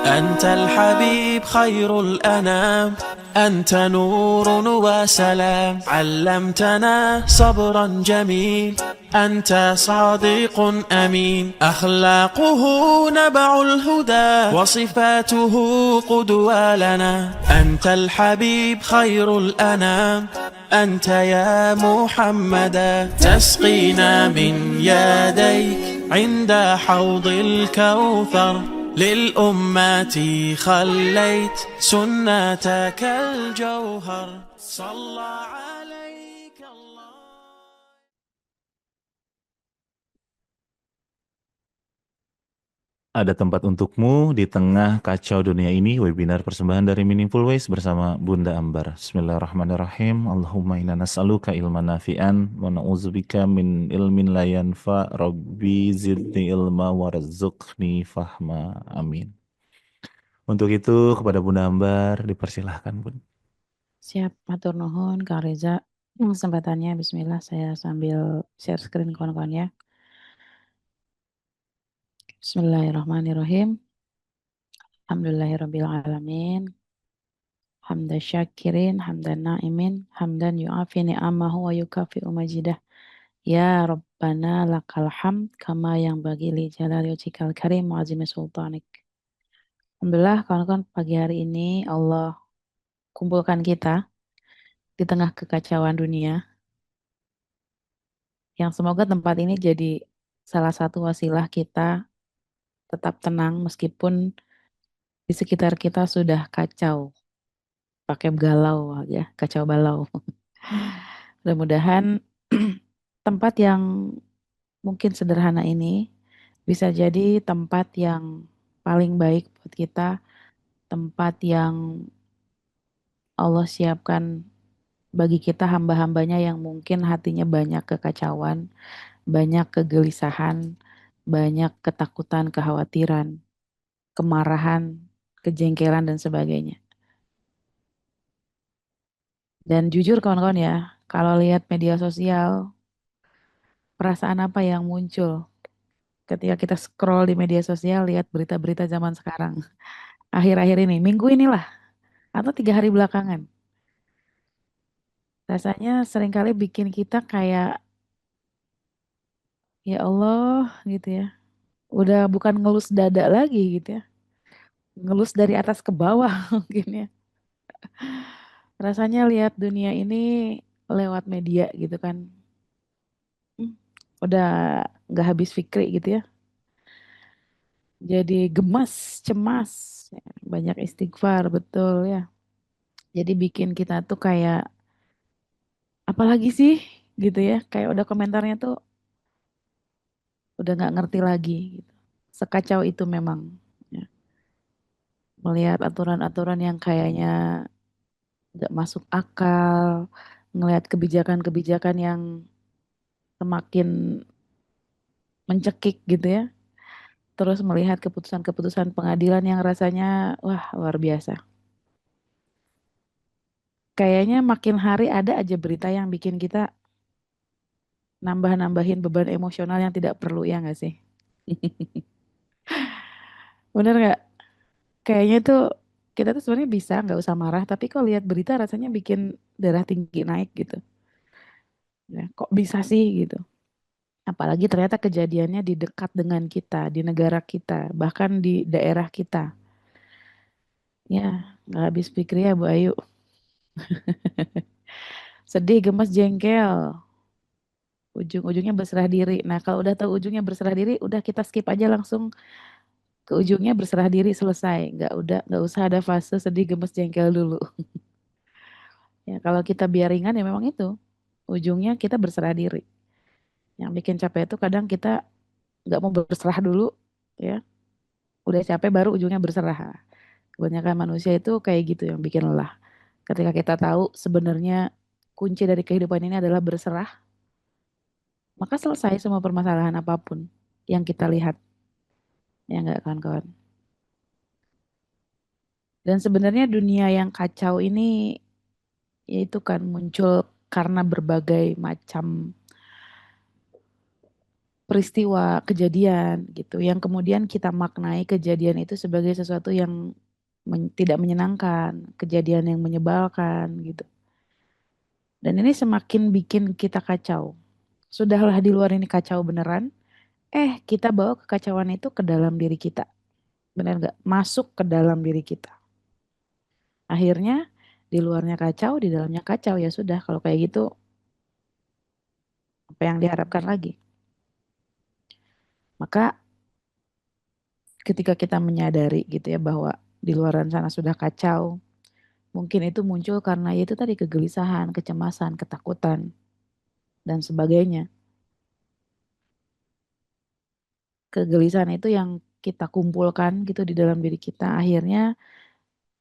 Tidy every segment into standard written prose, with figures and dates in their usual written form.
أنت الحبيب خير الأنام، أنت نور وسلام، علمتنا صبرا جميل، أنت صادق أمين، أخلاقه نبع الهدى وصفاته قدوة لنا. أنت الحبيب خير الأنام، أنت يا محمدا، تسقينا من يديك عند حوض الكوثر، للأمة خليت سنتك الجوهر، صلى عليك الله. Ada tempat untukmu di tengah kacau dunia ini. Webinar persembahan dari Meaningful Ways bersama Bunda Ambar. Bismillahirrahmanirrahim. Allahumma inna nas'aluka ilman nafi'an wa na'udzubika min ilmin la yanfa. Rabbi zidni ilma warzuqni fahma. Amin. Untuk itu kepada Bunda Ambar dipersilahkan, Bun. Siap, matur nuhun Kang Reza. Kesempatannya bismillah saya sambil share screen kawan-kawan ya. Bismillahirrahmanirrahim. Alhamdulillahirabbil alamin. Hamdan syakirin, hamdan na'imin, hamdan yu'afi ni'amahu wa yukafi'u majidah. Ya Rabbana lakal hamd kama yang bagi li jalali wajhikal karim wa azimi sultanik. Alhamdulillah kawan-kawan pagi hari ini Allah kumpulkan kita di tengah kekacauan dunia, yang semoga tempat ini jadi salah satu wasilah kita tetap tenang meskipun di sekitar kita sudah kacau, pakai galau ya, kacau balau. Mudah-mudahan tempat yang mungkin sederhana ini bisa jadi tempat yang paling baik buat kita, tempat yang Allah siapkan bagi kita hamba-hambanya yang mungkin hatinya banyak kekacauan, banyak kegelisahan, banyak ketakutan, kekhawatiran, kemarahan, kejengkelan dan sebagainya. Dan jujur kawan-kawan ya, kalau lihat media sosial, perasaan apa yang muncul ketika kita scroll di media sosial, lihat berita-berita zaman sekarang. Akhir-akhir ini, minggu inilah, atau 3 hari belakangan. Rasanya seringkali bikin kita kayak, ya Allah gitu ya. Udah bukan ngelus dada lagi gitu ya. Ngelus dari atas ke bawah mungkin ya. Rasanya lihat dunia ini lewat media gitu kan. Udah gak habis fikri gitu ya. Jadi gemas, cemas, banyak istighfar, betul ya. Jadi bikin kita tuh kayak, apalagi sih gitu ya, kayak udah komentarnya tuh udah gak ngerti lagi gitu. Sekacau itu memang ya. Melihat aturan-aturan yang kayaknya gak masuk akal, ngelihat kebijakan-kebijakan yang semakin mencekik gitu ya. Terus melihat keputusan-keputusan pengadilan yang rasanya wah luar biasa. Kayaknya makin hari ada aja berita yang bikin kita nambah-nambahin beban emosional yang tidak perlu, ya nggak sih? Bener nggak? Kayaknya tuh kita tuh sebenarnya bisa nggak usah marah, tapi kok lihat berita rasanya bikin darah tinggi naik gitu. Ya, kok bisa sih gitu? Apalagi ternyata kejadiannya di dekat dengan kita, di negara kita, bahkan di daerah kita. Ya, nggak habis pikir ya Bu Ayu. Sedih, gemes, jengkel, ujung-ujungnya berserah diri. Nah, kalau udah tahu ujungnya berserah diri, udah kita skip aja langsung ke ujungnya berserah diri selesai. Nggak usah ada fase sedih, gemes, jengkel dulu. Ya, kalau kita biar ringan ya memang itu. Ujungnya kita berserah diri. Yang bikin capek itu kadang kita nggak mau berserah dulu, ya. Udah capek baru ujungnya berserah. Kebanyakan manusia itu kayak gitu yang bikin lelah. Ketika kita tahu sebenarnya kunci dari kehidupan ini adalah berserah, maka selesai semua permasalahan apapun yang kita lihat. Ya enggak kawan-kawan. Dan sebenarnya dunia yang kacau ini yaitu kan muncul karena berbagai macam peristiwa, kejadian gitu, yang kemudian kita maknai kejadian itu sebagai sesuatu yang tidak menyenangkan, kejadian yang menyebalkan gitu. Dan ini semakin bikin kita kacau. Sudahlah di luar ini kacau beneran, kita bawa kekacauan itu ke dalam diri kita. Benar nggak? Masuk ke dalam diri kita. Akhirnya di luarnya kacau, di dalamnya kacau. Ya sudah, kalau kayak gitu apa yang diharapkan lagi? Maka ketika kita menyadari gitu ya bahwa di luar sana sudah kacau, mungkin itu muncul karena itu tadi kegelisahan, kecemasan, ketakutan, dan sebagainya. Kegelisahan itu yang kita kumpulkan gitu di dalam diri kita. Akhirnya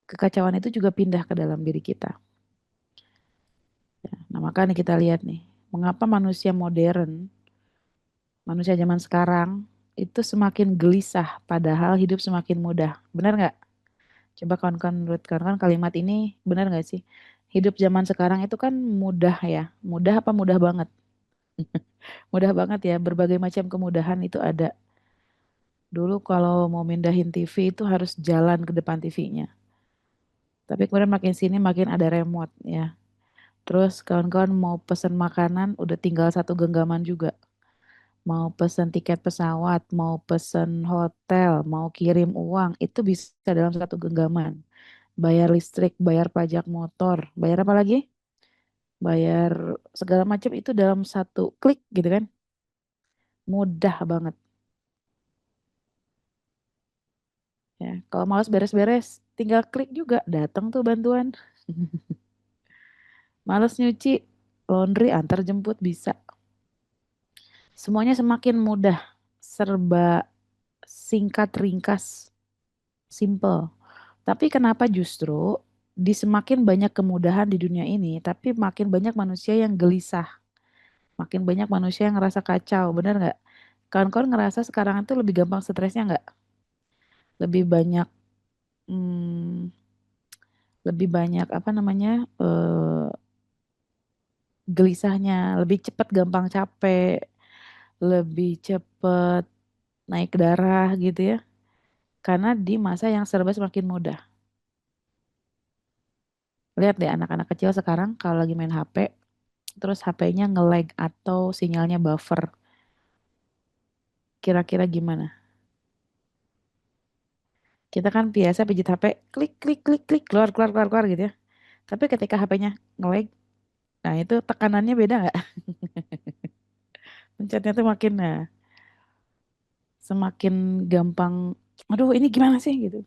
kekacauan itu juga pindah ke dalam diri kita. Nah, makanya kita lihat nih, mengapa manusia modern, manusia zaman sekarang itu semakin gelisah padahal hidup semakin mudah. Benar nggak? Coba kawan-kawan menurut kawan-kawan kalimat ini benar nggak sih? Hidup zaman sekarang itu kan mudah ya. Mudah apa mudah banget? Mudah banget ya, berbagai macam kemudahan itu ada. Dulu kalau mau mindahin TV itu harus jalan ke depan TV-nya. Tapi kemudian makin sini makin ada remote ya. Terus kawan-kawan mau pesen makanan udah tinggal satu genggaman juga. Mau pesen tiket pesawat, mau pesen hotel, mau kirim uang, itu bisa dalam satu genggaman. Bayar listrik, bayar pajak motor, bayar apa lagi? Bayar segala macam itu dalam satu klik gitu kan. Mudah banget. Ya, kalau malas beres-beres, tinggal klik juga, datang tuh bantuan. Males nyuci, laundry antar jemput bisa. Semuanya semakin mudah, serba singkat, ringkas, simple. Tapi kenapa justru di semakin banyak kemudahan di dunia ini, tapi makin banyak manusia yang gelisah, makin banyak manusia yang ngerasa kacau, bener nggak? Kawan-kawan ngerasa sekarang itu lebih gampang stresnya nggak? Lebih banyak, hmm, lebih banyak apa namanya, gelisahnya, lebih cepat gampang capek, lebih cepat naik darah gitu ya. Karena di masa yang serba semakin mudah. Lihat deh anak-anak kecil sekarang kalau lagi main HP, terus HP-nya nge-lag atau sinyalnya buffer. Kira-kira gimana? Kita kan biasa pijit HP, klik, klik, klik, klik, keluar, keluar, keluar, keluar gitu ya. Tapi ketika HP-nya nge-lag, nah itu tekanannya beda nggak? Pencetnya tuh makin, nah, semakin gampang, aduh ini gimana sih gitu.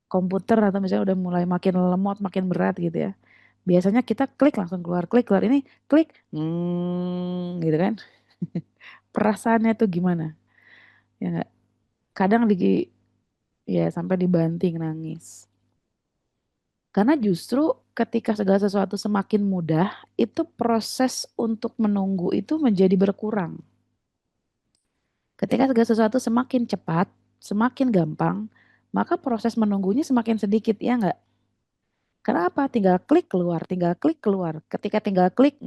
Komputer atau misalnya udah mulai makin lemot, makin berat gitu ya. Biasanya kita klik langsung keluar, klik keluar ini, klik, gitu kan. Perasaannya tuh gimana? Ya nggak? Kadang ya sampai dibanting nangis. Karena justru ketika segala sesuatu semakin mudah, itu proses untuk menunggu itu menjadi berkurang. Ketika segala sesuatu semakin cepat, semakin gampang, maka proses menunggunya semakin sedikit, ya nggak? Kenapa? Tinggal klik keluar, tinggal klik keluar. Ketika tinggal klik,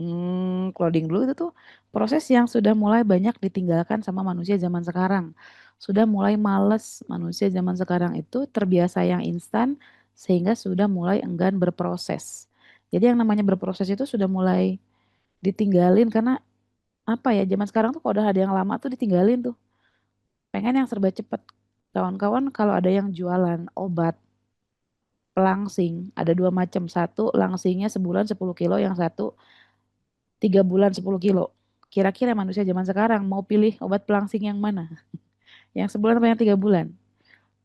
loading dulu itu tuh proses yang sudah mulai banyak ditinggalkan sama manusia zaman sekarang. Sudah mulai males manusia zaman sekarang itu terbiasa yang instan sehingga sudah mulai enggan berproses. Jadi yang namanya berproses itu sudah mulai ditinggalin karena apa ya, zaman sekarang tuh kalau udah ada yang lama tuh ditinggalin tuh. Pengen yang serba cepet. Kawan-kawan kalau ada yang jualan obat pelangsing, ada dua macam. Satu langsingnya sebulan 10 kilo, yang satu 3 bulan 10 kilo. Kira-kira manusia zaman sekarang mau pilih obat pelangsing yang mana? Yang sebulan apa yang 3 bulan?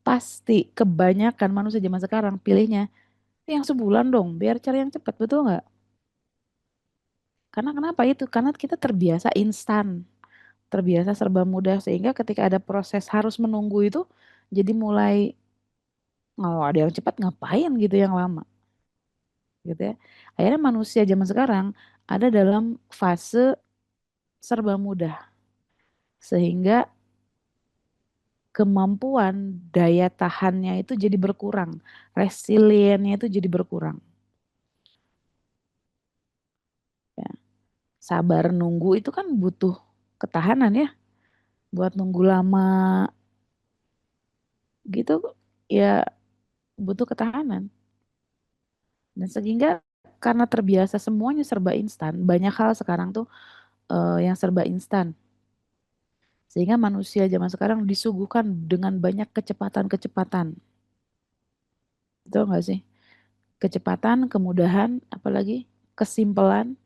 Pasti kebanyakan manusia zaman sekarang pilihnya yang sebulan dong, biar cari yang cepat, betul nggak? Karena kenapa itu? Karena kita terbiasa instan, terbiasa serba mudah, sehingga ketika ada proses harus menunggu itu, jadi mulai, kalau ada yang cepat ngapain gitu yang lama, gitu ya. Akhirnya manusia zaman sekarang ada dalam fase serba mudah, sehingga kemampuan daya tahannya itu jadi berkurang, resiliennya itu jadi berkurang. Ya. Sabar nunggu itu kan butuh ketahanan ya. buat nunggu lama gitu ya butuh ketahanan. Dan sehingga karena terbiasa semuanya serba instan, banyak hal sekarang tuh yang serba instan. Sehingga manusia zaman sekarang disuguhkan dengan banyak kecepatan-kecepatan. Betul nggak sih? Kecepatan, kemudahan, apalagi kesimpelan.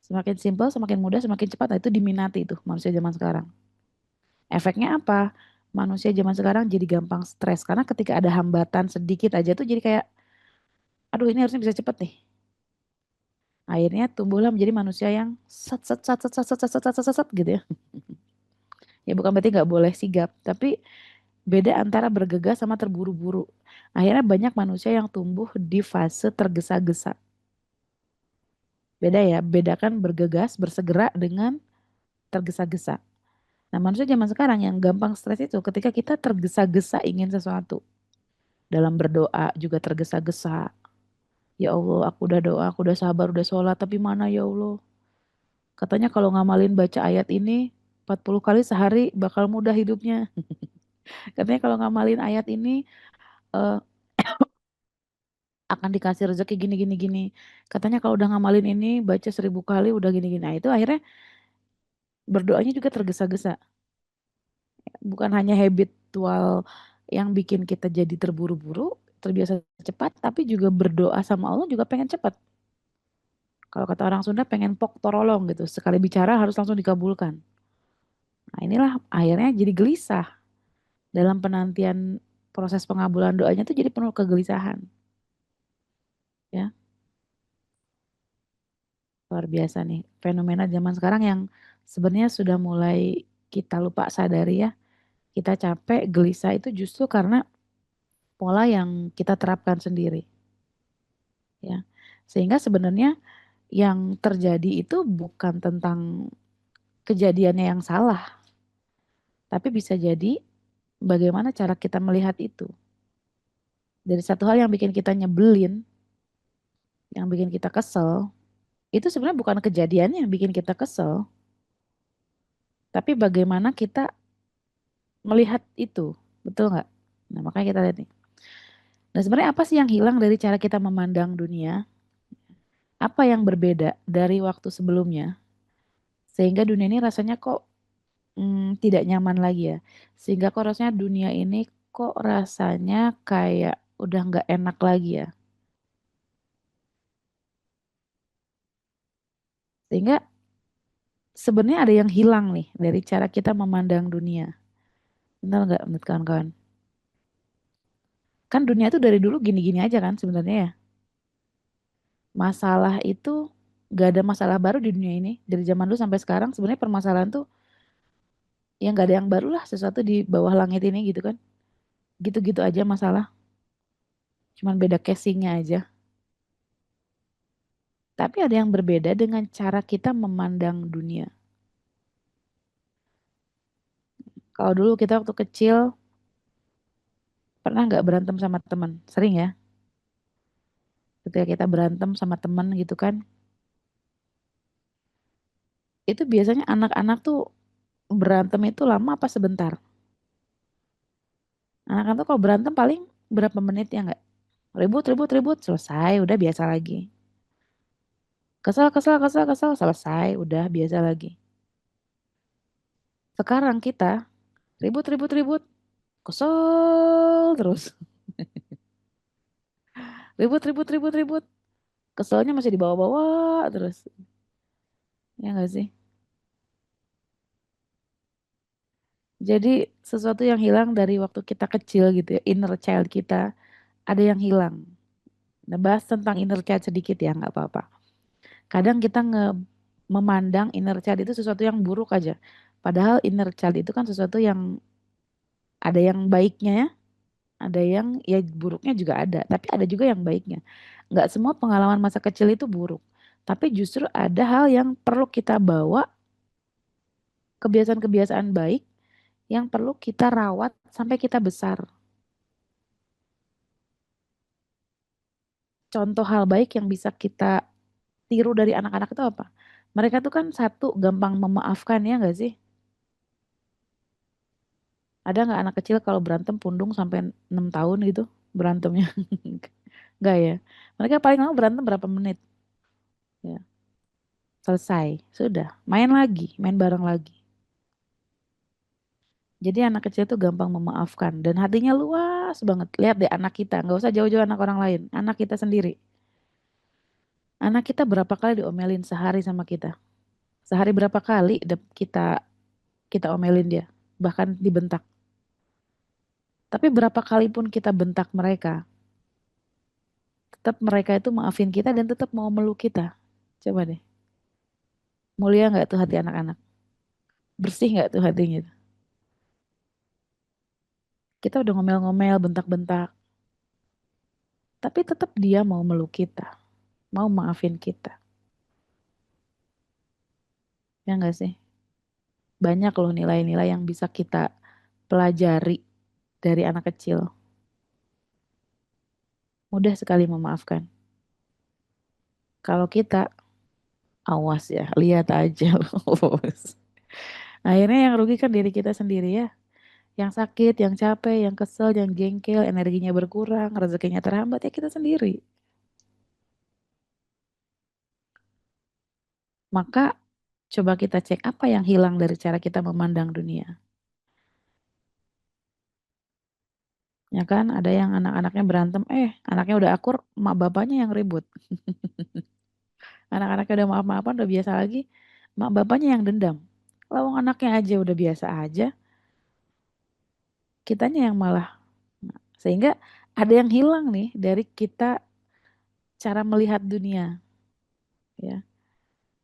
Semakin simpel, semakin mudah, semakin cepat. Nah, itu diminati tuh manusia zaman sekarang. Efeknya apa? Manusia zaman sekarang jadi gampang stres. Karena ketika ada hambatan sedikit aja tuh jadi kayak, aduh ini harusnya bisa cepet nih. Akhirnya tumbuhlah menjadi manusia yang sat sat sat sat sat sat sat sat sat sat gitu ya. Ya bukan berarti nggak boleh sigap, tapi beda antara bergegas sama terburu-buru. Akhirnya banyak manusia yang tumbuh di fase tergesa-gesa. Beda ya, bedakan bergegas, bersegera dengan tergesa-gesa. Nah manusia zaman sekarang yang gampang stres itu ketika kita tergesa-gesa ingin sesuatu. Dalam berdoa juga tergesa-gesa. Ya Allah aku udah doa, aku udah sabar, udah sholat, tapi mana ya Allah. Katanya kalau ngamalin baca ayat ini 40 kali sehari bakal mudah hidupnya. Katanya kalau ngamalin ayat ini eh, akan dikasih rezeki gini gini gini. Katanya kalau udah ngamalin ini baca 1000 kali udah gini gini. Nah itu akhirnya berdoanya juga tergesa-gesa. Bukan hanya habitual yang bikin kita jadi terburu-buru, terbiasa cepat, tapi juga berdoa sama Allah juga pengen cepat. Kalau kata orang Sunda pengen pok torolong gitu. Sekali bicara harus langsung dikabulkan. Nah inilah akhirnya jadi gelisah. Dalam penantian proses pengabulan doanya tuh jadi penuh kegelisahan. Ya, luar biasa nih. Fenomena zaman sekarang yang sebenarnya sudah mulai kita lupa sadari ya. Kita capek, gelisah itu justru karena pola yang kita terapkan sendiri. Ya, sehingga sebenarnya yang terjadi itu bukan tentang kejadiannya yang salah, tapi bisa jadi bagaimana cara kita melihat itu. Dari satu hal yang bikin kita nyebelin, yang bikin kita kesel, itu sebenarnya bukan kejadiannya yang bikin kita kesel, tapi bagaimana kita melihat itu, betul nggak? Nah makanya kita lihat nih. Nah sebenarnya apa sih yang hilang dari cara kita memandang dunia? Apa yang berbeda dari waktu sebelumnya? Sehingga dunia ini rasanya kok tidak nyaman lagi ya. Sehingga kok rasanya dunia ini kok rasanya kayak udah nggak enak lagi ya. Sehingga sebenarnya ada yang hilang nih dari cara kita memandang dunia. Benar nggak menurut kawan-kawan? Kan dunia itu dari dulu gini-gini aja kan sebenarnya ya. Masalah itu gak ada masalah baru di dunia ini. Dari zaman dulu sampai sekarang sebenarnya permasalahan tuh ya nggak ada yang baru lah sesuatu di bawah langit ini gitu kan. Gitu-gitu aja masalah. Cuman beda casingnya aja. Tapi ada yang berbeda dengan cara kita memandang dunia. Kalau dulu kita waktu kecil pernah nggak berantem sama teman? Sering ya. Ketika kita berantem sama teman gitu kan. Itu biasanya anak-anak tuh berantem itu lama apa sebentar? Anak-anak tuh kalau berantem paling berapa menit ya nggak? Ribut, ribut, ribut, selesai, udah biasa lagi. Kesel, kesel, kesel, kesel, selesai, udah biasa lagi. Sekarang kita ribut, ribut, ribut, kesel terus. Ribut, ribut, ribut, ribut. Keselnya masih dibawa-bawa terus. Ya nggak sih? Jadi sesuatu yang hilang dari waktu kita kecil gitu ya, inner child kita, ada yang hilang. Nah, bahas tentang inner child sedikit ya, nggak apa-apa. Kadang kita memandang inner child itu sesuatu yang buruk aja. Padahal inner child itu kan sesuatu yang ada yang baiknya ya, ada yang ya buruknya juga ada, tapi ada juga yang baiknya. Nggak semua pengalaman masa kecil itu buruk, tapi justru ada hal yang perlu kita bawa, kebiasaan-kebiasaan baik yang perlu kita rawat sampai kita besar. Contoh hal baik yang bisa kita tiru dari anak-anak itu apa? Mereka tuh kan satu gampang memaafkan ya nggak sih? Ada nggak anak kecil kalau berantem pundung sampai 6 tahun gitu berantemnya? Enggak ya. Mereka paling lama berantem berapa menit? Ya, selesai. Sudah, main lagi, main bareng lagi. Jadi anak kecil tuh gampang memaafkan dan hatinya luas banget. Lihat deh anak kita, nggak usah jauh-jauh anak orang lain, anak kita sendiri. Anak kita berapa kali diomelin sehari sama kita? Sehari berapa kali kita kita omelin dia, bahkan dibentak. Tapi berapa kali pun kita bentak mereka, tetap mereka itu maafin kita dan tetap mau meluk kita. Coba deh, mulia nggak tuh hati anak-anak? Bersih nggak tuh hatinya? Kita udah ngomel-ngomel, bentak-bentak, tapi tetap dia mau meluk kita, mau maafin kita. Ya nggak sih? Banyak loh nilai-nilai yang bisa kita pelajari dari anak kecil. Mudah sekali memaafkan. Kalau kita, awas ya, lihat aja loh. Akhirnya yang rugi kan diri kita sendiri ya. Yang sakit, yang capek, yang kesel, yang jengkel, energinya berkurang, rezekinya terhambat ya kita sendiri. Maka coba kita cek apa yang hilang dari cara kita memandang dunia. Ya kan, ada yang anak-anaknya berantem, anaknya udah akur, mak bapaknya yang ribut. Anak-anaknya udah maaf-maafan, udah biasa lagi, mak bapaknya yang dendam. Lawang anaknya aja udah biasa aja, kitanya yang malah. Sehingga ada yang hilang nih dari kita cara melihat dunia. Ya.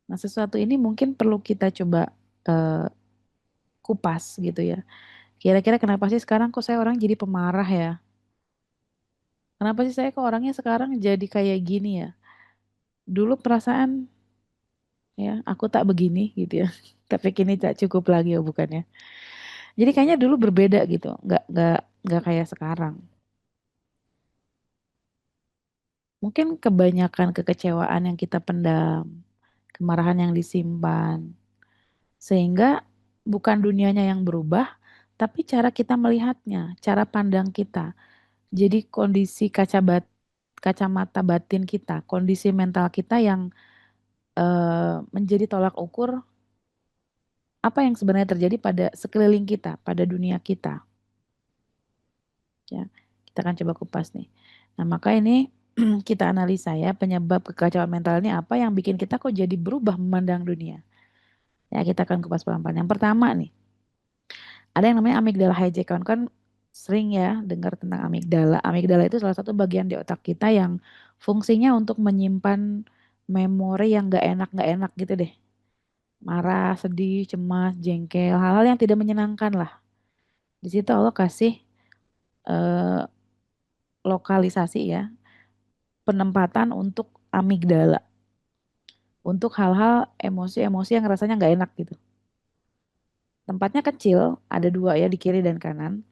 Nah sesuatu ini mungkin perlu kita coba eh, kupas gitu ya. Kira-kira kenapa sih sekarang kok saya orang jadi pemarah ya? Kenapa sih saya kok orangnya sekarang jadi kayak gini ya? Dulu perasaan ya aku tak begini gitu ya. Tapi kini tak cukup lagi ya bukannya. Jadi kayaknya dulu berbeda gitu. Nggak kayak sekarang. Mungkin kebanyakan kekecewaan yang kita pendam, kemarahan yang disimpan, sehingga bukan dunianya yang berubah, tapi cara kita melihatnya, cara pandang kita. Jadi kondisi kacamata batin kita, kondisi mental kita yang menjadi tolak ukur apa yang sebenarnya terjadi pada sekeliling kita, pada dunia kita. Ya, kita akan coba kupas nih. Nah, maka ini kita analisa ya penyebab kekacauan mental ini apa yang bikin kita kok jadi berubah memandang dunia. Ya, kita akan kupas pelan-pelan. Yang pertama nih, ada yang namanya amigdala hijack. Kan sering ya dengar tentang amigdala. Amigdala itu salah satu bagian di otak kita yang fungsinya untuk menyimpan memori yang nggak enak gitu deh. Marah, sedih, cemas, jengkel, hal-hal yang tidak menyenangkan lah. Di situ Allah kasih eh, lokalisasi ya, penempatan untuk amigdala. Untuk hal-hal emosi-emosi yang rasanya nggak enak gitu. Tempatnya kecil, ada dua ya di kiri dan kanan.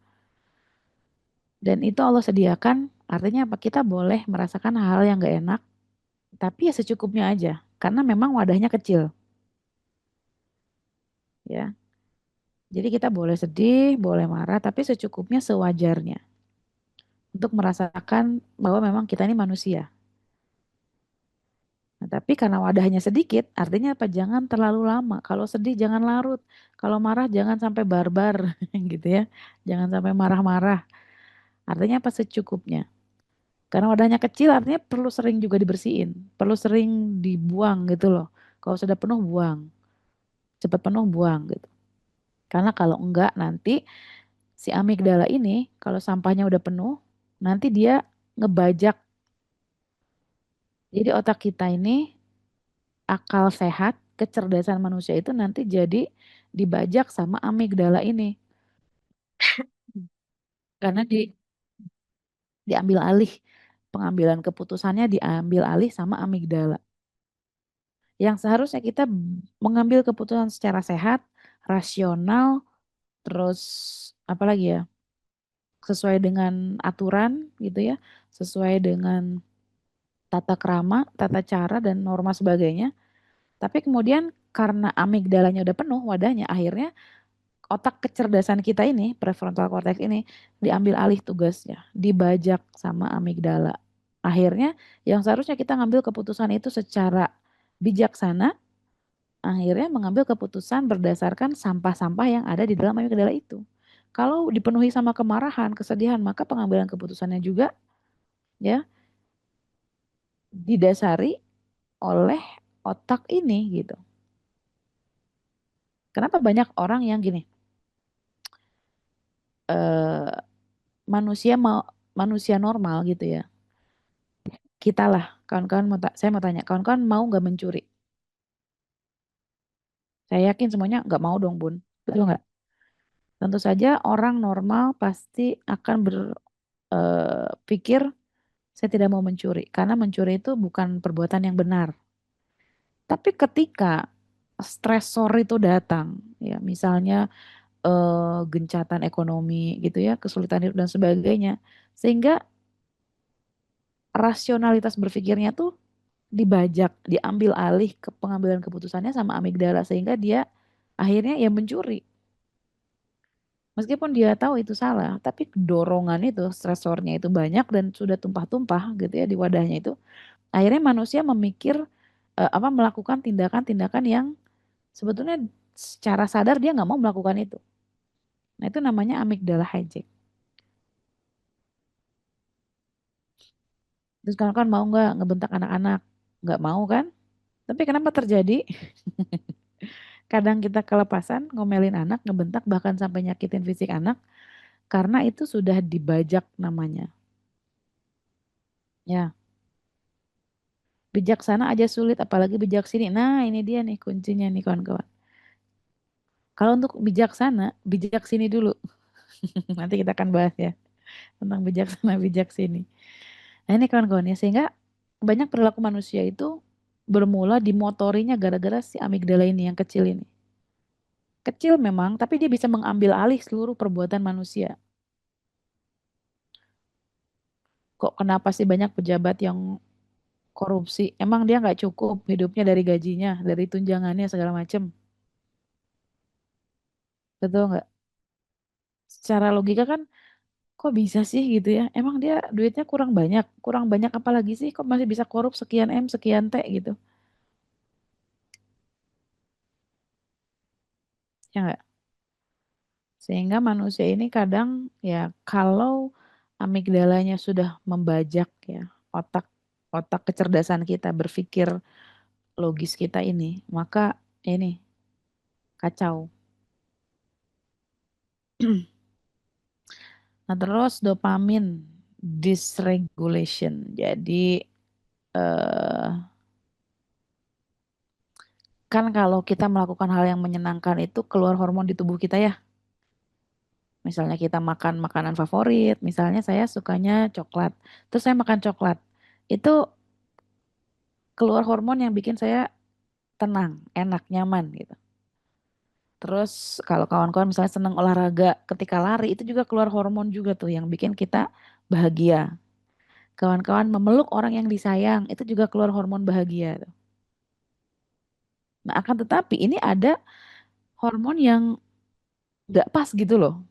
Dan itu Allah sediakan, artinya apa? Kita boleh merasakan hal yang nggak enak, tapi ya secukupnya aja. Karena memang wadahnya kecil, ya. Jadi kita boleh sedih, boleh marah, tapi secukupnya sewajarnya. Untuk merasakan bahwa memang kita ini manusia. Nah, tapi karena wadahnya sedikit, artinya apa? Jangan terlalu lama. Kalau sedih jangan larut. Kalau marah jangan sampai barbar gitu ya. Jangan sampai marah-marah. Artinya apa? Secukupnya. Karena wadahnya kecil artinya perlu sering juga dibersihin. Perlu sering dibuang gitu loh. Kalau sudah penuh buang. Cepat penuh buang gitu. Karena kalau enggak nanti si amigdala ini kalau sampahnya udah penuh, nanti dia ngebajak. Jadi otak kita ini akal sehat, kecerdasan manusia itu nanti jadi dibajak sama amigdala ini. Karena diambil alih, pengambilan keputusannya diambil alih sama amigdala. Yang seharusnya kita mengambil keputusan secara sehat, rasional, terus apa lagi ya, sesuai dengan aturan gitu ya, sesuai dengan tata krama, tata cara dan norma sebagainya. Tapi kemudian karena amigdalanya udah penuh wadahnya, akhirnya otak kecerdasan kita ini, prefrontal cortex ini diambil alih tugasnya, dibajak sama amigdala. Akhirnya yang seharusnya kita ngambil keputusan itu secara bijaksana, akhirnya mengambil keputusan berdasarkan sampah-sampah yang ada di dalam amigdala itu. Kalau dipenuhi sama kemarahan, kesedihan, maka pengambilan keputusannya juga ya didasari oleh otak ini gitu. Kenapa banyak orang yang gini, eh, manusia mau manusia normal gitu ya. Kita lah, kawan-kawan saya mau tanya, kawan-kawan mau nggak mencuri? Saya yakin semuanya nggak mau dong, Bun. Betul nggak? Tentu saja orang normal pasti akan berpikir saya tidak mau mencuri karena mencuri itu bukan perbuatan yang benar. Tapi ketika stresor itu datang, ya misalnya gencatan ekonomi gitu ya, kesulitan hidup dan sebagainya, sehingga rasionalitas berpikirnya tuh dibajak, diambil alih ke pengambilan keputusannya sama amigdala sehingga dia akhirnya ya mencuri. Meskipun dia tahu itu salah, tapi dorongan itu, stresornya itu banyak dan sudah tumpah-tumpah gitu ya di wadahnya itu. Akhirnya manusia memikir melakukan tindakan-tindakan yang sebetulnya secara sadar dia nggak mau melakukan itu. Nah itu namanya amigdala hijack. Terus kan mau nggak ngebentak anak-anak? Nggak mau kan? Tapi kenapa terjadi? Kadang kita kelepasan ngomelin anak, ngebentak bahkan sampai nyakitin fisik anak karena itu sudah dibajak namanya. Ya, bijaksana aja sulit apalagi bijak sini. Nah, ini dia nih kuncinya nih kawan-kawan. Kalau untuk bijaksana, bijak sini dulu. Nanti kita akan bahas ya tentang bijaksana bijak sini. Nah, ini kawan-kawan ya sehingga banyak perilaku manusia itu bermula dimotorinya gara-gara si amigdala ini yang kecil ini. Kecil memang, tapi dia bisa mengambil alih seluruh perbuatan manusia. Kok kenapa sih banyak pejabat yang korupsi? Emang dia nggak cukup hidupnya dari gajinya, dari tunjangannya segala macem. Betul nggak? Secara logika kan, kok bisa sih gitu ya? Emang dia duitnya kurang banyak apalagi sih? Kok masih bisa korup sekian M, sekian T gitu? Ya nggak? Sehingga manusia ini kadang ya kalau amigdalanya sudah membajak ya otak otak kecerdasan kita berpikir logis kita ini, maka ini kacau. Nah, terus dopamin dysregulation. Jadi eh, kan kalau kita melakukan hal yang menyenangkan itu keluar hormon di tubuh kita ya. Misalnya kita makan makanan favorit, misalnya saya sukanya coklat. Terus saya makan coklat. Itu keluar hormon yang bikin saya tenang, enak, nyaman gitu. Terus kalau kawan-kawan misalnya senang olahraga, ketika lari itu juga keluar hormon juga tuh yang bikin kita bahagia. Kawan-kawan memeluk orang yang disayang, itu juga keluar hormon bahagia tuh. Nah, akan tetapi ini ada hormon yang gak pas gitu loh.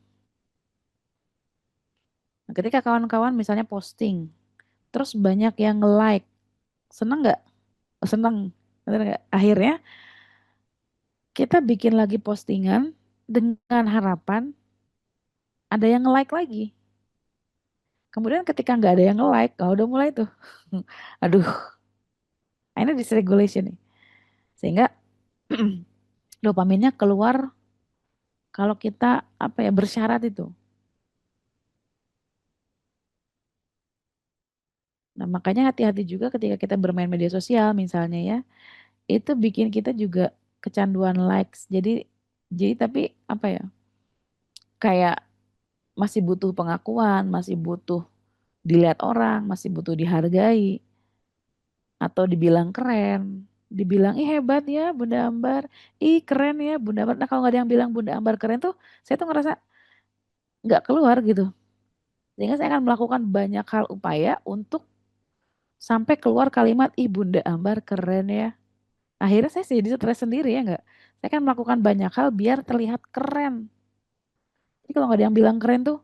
Nah, ketika kawan-kawan misalnya posting, terus banyak yang nge-like, seneng nggak? Oh, seneng, bener nggak? Akhirnya kita bikin lagi postingan dengan harapan ada yang nge-like lagi. Kemudian ketika nggak ada yang nge-like, oh, udah mulai tuh. Aduh, ini dysregulation nih. Sehingga dopaminnya keluar kalau kita apa ya bersyarat itu. Nah, makanya hati-hati juga ketika kita bermain media sosial misalnya ya. Itu bikin kita juga kecanduan likes. Jadi tapi apa ya? Kayak masih butuh pengakuan, masih butuh dilihat orang, masih butuh dihargai atau dibilang keren. Dibilang, ih hebat ya Bunda Ambar, ih keren ya Bunda Ambar. Nah kalau nggak ada yang bilang Bunda Ambar keren tuh, saya tuh ngerasa nggak keluar gitu. Sehingga saya akan melakukan banyak hal upaya untuk sampai keluar kalimat, ih Bunda Ambar keren ya. Akhirnya saya jadi stres sendiri ya enggak. Saya kan melakukan banyak hal biar terlihat keren. Jadi kalau nggak ada yang bilang keren tuh,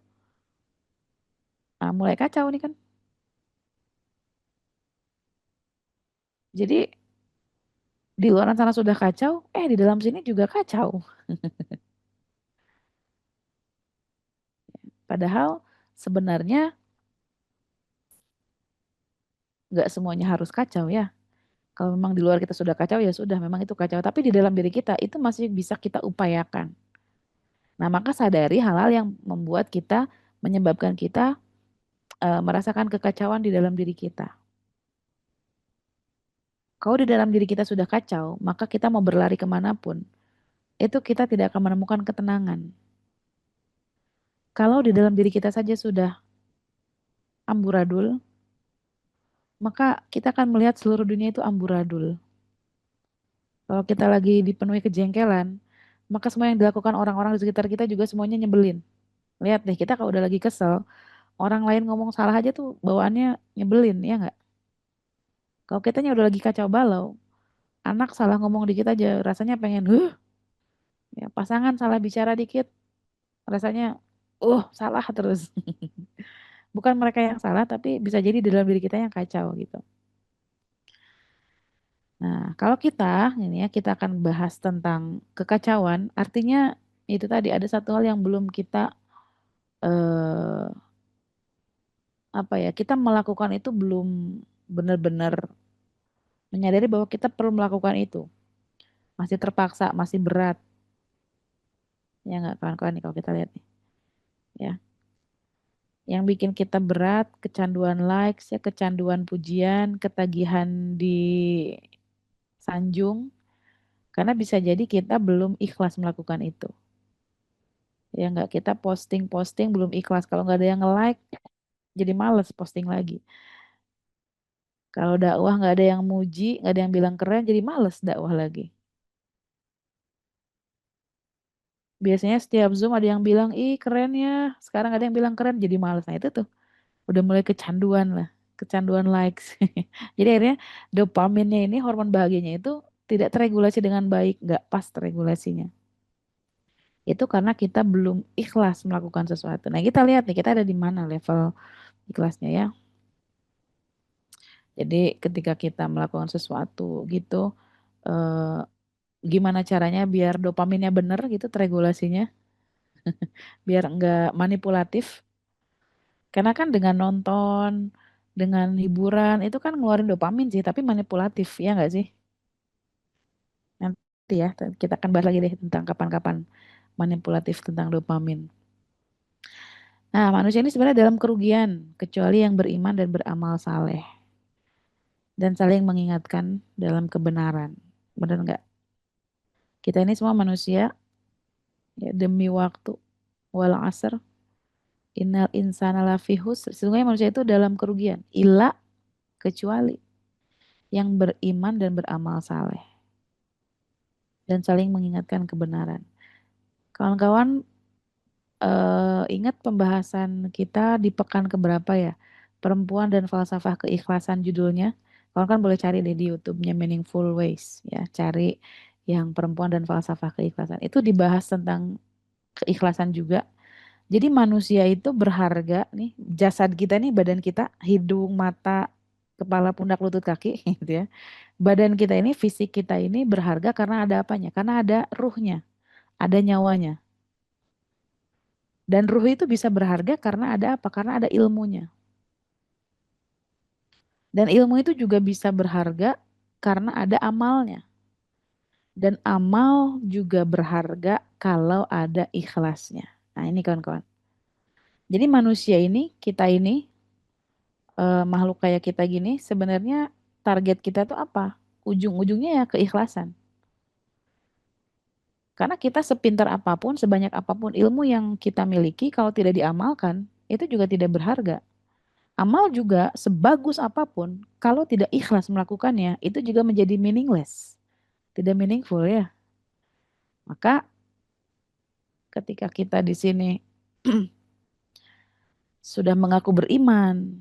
nah mulai kacau nih kan. Jadi di luar sana sudah kacau, di dalam sini juga kacau. Padahal sebenarnya nggak semuanya harus kacau ya. Kalau memang di luar kita sudah kacau ya sudah, memang itu kacau. Tapi di dalam diri kita itu masih bisa kita upayakan. Nah, maka sadari hal-hal yang membuat kita, menyebabkan kita merasakan kekacauan di dalam diri kita. Kalau di dalam diri kita sudah kacau, maka kita mau berlari kemanapun, itu kita tidak akan menemukan ketenangan. Kalau di dalam diri kita saja sudah amburadul, maka kita akan melihat seluruh dunia itu amburadul. Kalau kita lagi dipenuhi kejengkelan, maka semua yang dilakukan orang-orang di sekitar kita juga semuanya nyebelin. Lihat deh, kita kalau udah lagi kesel, orang lain ngomong salah aja tuh bawaannya nyebelin, ya nggak? Kalau kitanya udah lagi kacau balau, anak salah ngomong dikit aja rasanya pengen, ya, pasangan salah bicara dikit, rasanya, salah terus. Bukan mereka yang salah, tapi bisa jadi di dalam diri kita yang kacau gitu. Nah, kalau kita, ini ya, kita akan bahas tentang kekacauan, artinya itu tadi ada satu hal yang belum kita, eh, apa ya, kita melakukan itu belum benar-benar menyadari bahwa kita perlu melakukan itu. Masih terpaksa, masih berat. Ya nggak kawan-kawan nih kalau kita lihat nih. Ya. Yang bikin kita berat, kecanduan likes, ya, kecanduan pujian, ketagihan di sanjung, karena bisa jadi kita belum ikhlas melakukan itu. Ya nggak, kita posting-posting belum ikhlas. Kalau nggak ada yang nge-like, jadi males posting lagi. Kalau dakwah nggak ada yang muji, nggak ada yang bilang keren, jadi males dakwah lagi. Biasanya setiap Zoom ada yang bilang, ih keren ya. Sekarang ada yang bilang keren, jadi males. Nah itu tuh, udah mulai kecanduan lah. Kecanduan likes. Jadi akhirnya dopaminnya ini, hormon bahagianya itu tidak terregulasi dengan baik. Nggak pas terregulasinya. Itu karena kita belum ikhlas melakukan sesuatu. Nah kita lihat nih, kita ada di mana level ikhlasnya ya. Jadi ketika kita melakukan sesuatu gitu, eh, gimana caranya biar dopaminnya bener gitu terregulasinya, biar enggak manipulatif. Karena kan dengan nonton, dengan hiburan itu kan ngeluarin dopamin sih, tapi manipulatif ya enggak sih? Nanti ya kita akan bahas lagi deh tentang kapan-kapan manipulatif tentang dopamin. Nah, manusia ini sebenarnya dalam kerugian kecuali yang beriman dan beramal saleh dan saling mengingatkan dalam kebenaran. Benar enggak? Kita ini semua manusia ya, demi waktu wal asr innal insana lafi husr. Sesungguhnya manusia itu dalam kerugian. Illa, kecuali yang beriman dan beramal saleh dan saling mengingatkan kebenaran. Kawan-kawan, ingat pembahasan kita di pekan keberapa ya? Perempuan dan falsafah keikhlasan judulnya. Kawan kan boleh cari deh di YouTube-nya Meaningful Ways ya, cari yang perempuan dan falsafah keikhlasan. Itu dibahas tentang keikhlasan juga. Jadi manusia itu berharga nih, jasad kita nih, badan kita, hidung, mata, kepala, pundak, lutut, kaki gitu ya. Badan kita ini, fisik kita ini berharga karena ada apanya? Karena ada ruhnya, ada nyawanya. Dan ruh itu bisa berharga karena ada apa? Karena ada ilmunya. Dan ilmu itu juga bisa berharga karena ada amalnya. Dan amal juga berharga kalau ada ikhlasnya. Nah ini kawan-kawan. Jadi manusia ini, kita ini, makhluk kayak kita gini, sebenarnya target kita tuh apa? Ujung-ujungnya ya keikhlasan. Karena kita sepintar apapun, sebanyak apapun ilmu yang kita miliki, kalau tidak diamalkan, itu juga tidak berharga. Amal juga sebagus apapun, kalau tidak ikhlas melakukannya, itu juga menjadi meaningless. Tidak meaningful ya. Maka ketika kita di sini sudah mengaku beriman,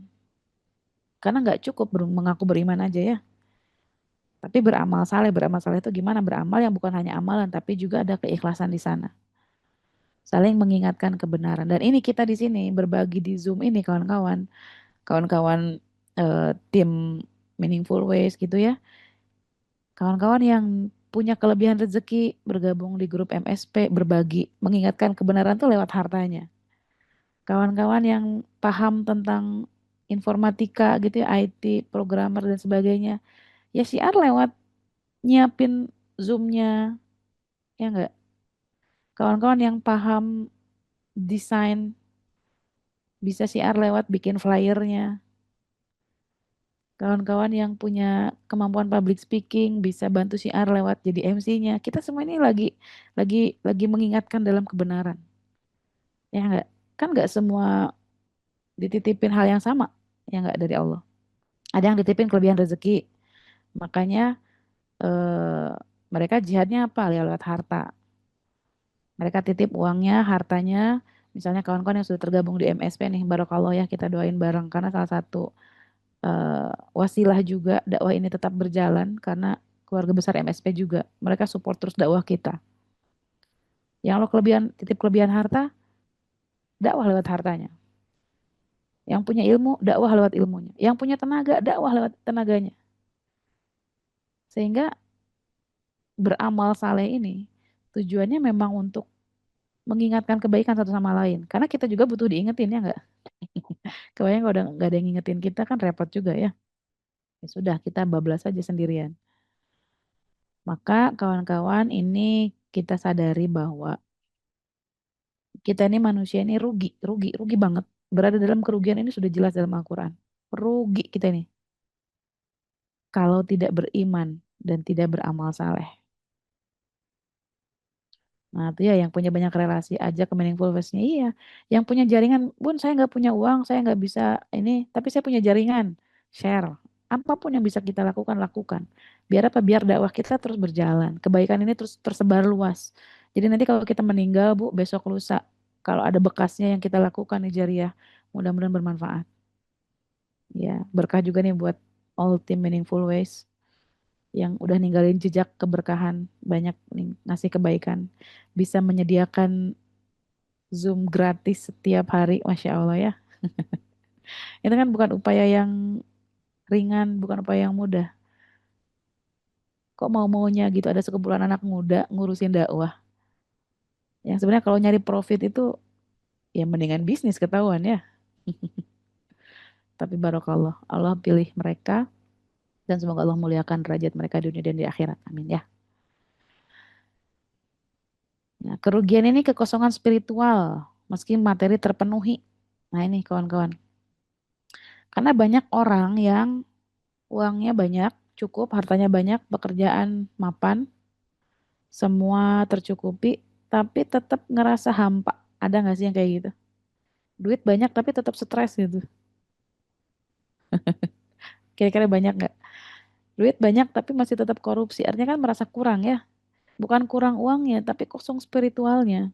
karena nggak cukup mengaku beriman aja ya. Tapi beramal saleh itu gimana? Beramal yang bukan hanya amalan, tapi juga ada keikhlasan di sana. saling mengingatkan kebenaran. Dan ini kita di sini berbagi di Zoom ini kawan-kawan, kawan-kawan tim Meaningful Ways gitu ya. Kawan-kawan yang punya kelebihan rezeki bergabung di grup MSP berbagi, mengingatkan kebenaran tuh lewat hartanya. Kawan-kawan yang paham tentang informatika gitu ya, IT, programmer dan sebagainya, ya syiar lewat nyiapin Zoom-nya, ya enggak? Kawan-kawan yang paham desain bisa syiar lewat bikin flyernya. Kawan-kawan yang punya kemampuan public speaking bisa bantu syiar lewat jadi MC-nya. Kita semua ini lagi mengingatkan dalam kebenaran. Ya enggak? Kan enggak semua dititipin hal yang sama. Ya enggak dari Allah. Ada yang dititipin kelebihan rezeki. Makanya eh, mereka jihadnya apa? Ya lewat harta. Mereka titip uangnya, hartanya. Misalnya kawan-kawan yang sudah tergabung di MSP nih, barokallah ya kita doain bareng karena salah satu wasilah juga dakwah ini tetap berjalan karena keluarga besar MSP juga mereka support terus dakwah kita. Yang lo kelebihan titip kelebihan harta, dakwah lewat hartanya. Yang punya ilmu, dakwah lewat ilmunya. Yang punya tenaga, dakwah lewat tenaganya. Sehingga beramal saleh ini tujuannya memang untuk mengingatkan kebaikan satu sama lain. Karena kita juga butuh diingetin ya enggak? Kebayang kalau udah nggak ada yang ngingetin kita kan repot juga ya. Ya sudah kita bablas aja sendirian. Maka kawan-kawan ini kita sadari bahwa kita ini manusia ini rugi banget. Berada dalam kerugian ini sudah jelas dalam Al-Quran. Rugi kita ini. Kalau tidak beriman dan tidak beramal saleh. Nah itu ya yang punya banyak relasi aja ke Meaningful Ways-nya. Iya. Yang punya jaringan, Bun saya nggak punya uang, saya nggak bisa ini. Tapi saya punya jaringan. Share. Apapun yang bisa kita lakukan, lakukan. Biar apa? Biar dakwah kita terus berjalan. Kebaikan ini terus tersebar luas. Jadi nanti kalau kita meninggal, Bu, besok lusa. Kalau ada bekasnya yang kita lakukan nih jariah, mudah-mudahan bermanfaat. Ya, berkah juga nih buat all team Meaningful Ways yang udah ninggalin jejak keberkahan, banyak ngasih kebaikan, bisa menyediakan Zoom gratis setiap hari, Masya Allah ya. Itu kan bukan upaya yang ringan, bukan upaya yang mudah. Kok mau-maunya gitu, ada sekumpulan anak muda ngurusin dakwah. Yang sebenarnya kalau nyari profit itu, ya mendingan bisnis ketahuan ya. Tapi barokallah, Allah pilih mereka, dan semoga Allah muliakan derajat mereka di dunia dan di akhirat. Amin ya. Nah, kerugian ini kekosongan spiritual, meski materi terpenuhi. Nah ini kawan-kawan. Karena banyak orang yang uangnya banyak, cukup, hartanya banyak, pekerjaan mapan, semua tercukupi, tapi tetap ngerasa hampa. Ada nggak sih yang kayak gitu? Duit banyak tapi tetap stres gitu. Kira-kira banyak nggak? Duit banyak tapi masih tetap korupsi. Artinya kan merasa kurang ya. Bukan kurang uangnya, tapi kosong spiritualnya.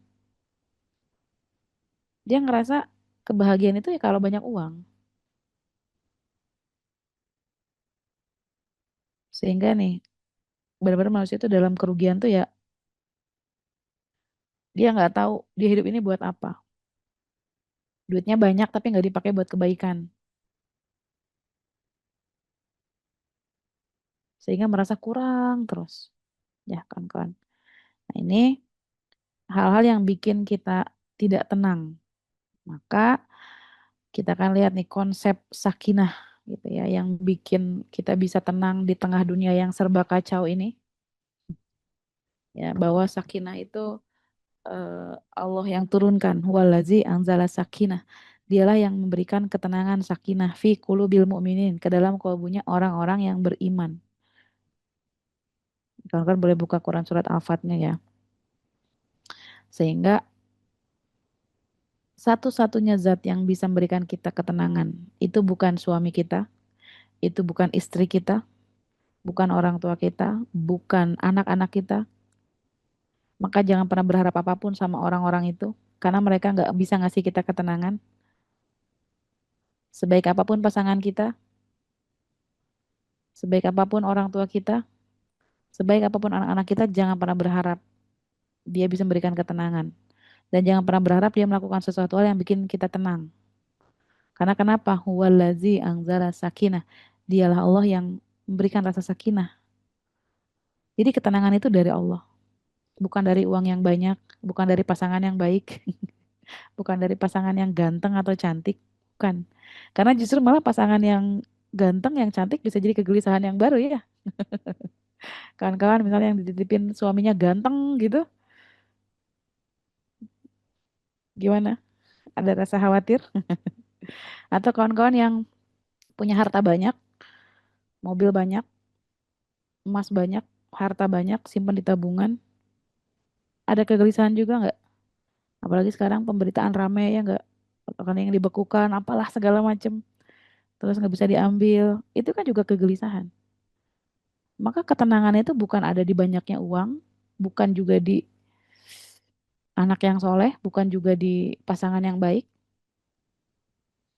Dia ngerasa kebahagiaan itu ya kalau banyak uang. Sehingga nih, benar-benar manusia itu dalam kerugian tuh ya, dia nggak tahu dia hidup ini buat apa. Duitnya banyak tapi nggak dipakai buat kebaikan. Sehingga merasa kurang terus. Ya kan kan. Nah ini hal-hal yang bikin kita tidak tenang. Maka kita akan lihat nih konsep sakinah gitu ya yang bikin kita bisa tenang di tengah dunia yang serba kacau ini. Ya, bahwa sakinah itu Allah yang turunkan. Walazi anzala sakinah. Dialah yang memberikan ketenangan sakinah fi qulubil mu'minin ke dalam kalbunya orang-orang yang beriman. Kalau kan boleh buka Quran surat Al-Fatnya ya. Sehingga satu-satunya zat yang bisa memberikan kita ketenangan itu bukan suami kita, itu bukan istri kita, bukan orang tua kita, bukan anak-anak kita. Maka jangan pernah berharap apapun sama orang-orang itu, karena mereka nggak bisa ngasih kita ketenangan. Sebaik apapun pasangan kita, sebaik apapun orang tua kita, sebaik apapun anak-anak kita, jangan pernah berharap dia bisa memberikan ketenangan. Dan jangan pernah berharap dia melakukan sesuatu hal yang bikin kita tenang. Karena kenapa? Huwallazi anzala sakinah. Dialah Allah yang memberikan rasa sakinah. Jadi ketenangan itu dari Allah. Bukan dari uang yang banyak, bukan dari pasangan yang baik, bukan dari pasangan yang ganteng atau cantik. Bukan. Karena justru malah pasangan yang ganteng, yang cantik bisa jadi kegelisahan yang baru ya. Kawan-kawan misalnya yang dititipin suaminya ganteng gitu, gimana? Ada rasa khawatir? Atau kawan-kawan yang punya harta banyak, mobil banyak, emas banyak, harta banyak, simpan di tabungan, ada kegelisahan juga nggak? Apalagi sekarang pemberitaan rame ya nggak? Rekening yang dibekukan, apalah segala macem, terus nggak bisa diambil, itu kan juga kegelisahan. Maka ketenangan itu bukan ada di banyaknya uang, bukan juga di anak yang soleh, bukan juga di pasangan yang baik,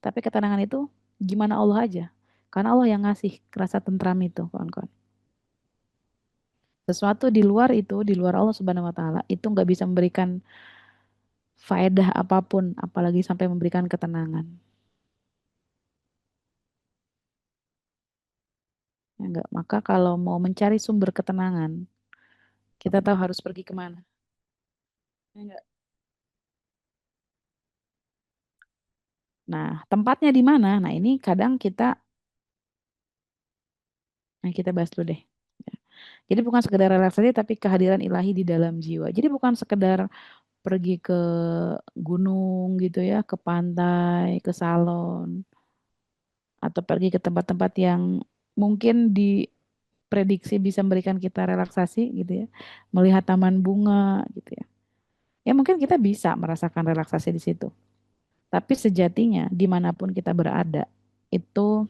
tapi ketenangan itu gimana Allah aja. Karena Allah yang ngasih rasa tentram itu, kawan-kawan. Sesuatu di luar itu, di luar Allah Subhanahu wa taala, itu nggak bisa memberikan faedah apapun, apalagi sampai memberikan ketenangan. Ya enggak? Maka kalau mau mencari sumber ketenangan, kita tahu harus pergi kemana. Ya enggak? Nah, tempatnya di mana? Nah, ini kadang kita bahas dulu deh. Ya. Jadi bukan sekedar relaksasi, tapi kehadiran ilahi di dalam jiwa. Jadi bukan sekedar pergi ke gunung gitu ya, ke pantai, ke salon, atau pergi ke tempat-tempat yang mungkin diprediksi bisa memberikan kita relaksasi gitu ya, melihat taman bunga gitu ya. Ya mungkin kita bisa merasakan relaksasi di situ. Tapi sejatinya dimanapun kita berada, itu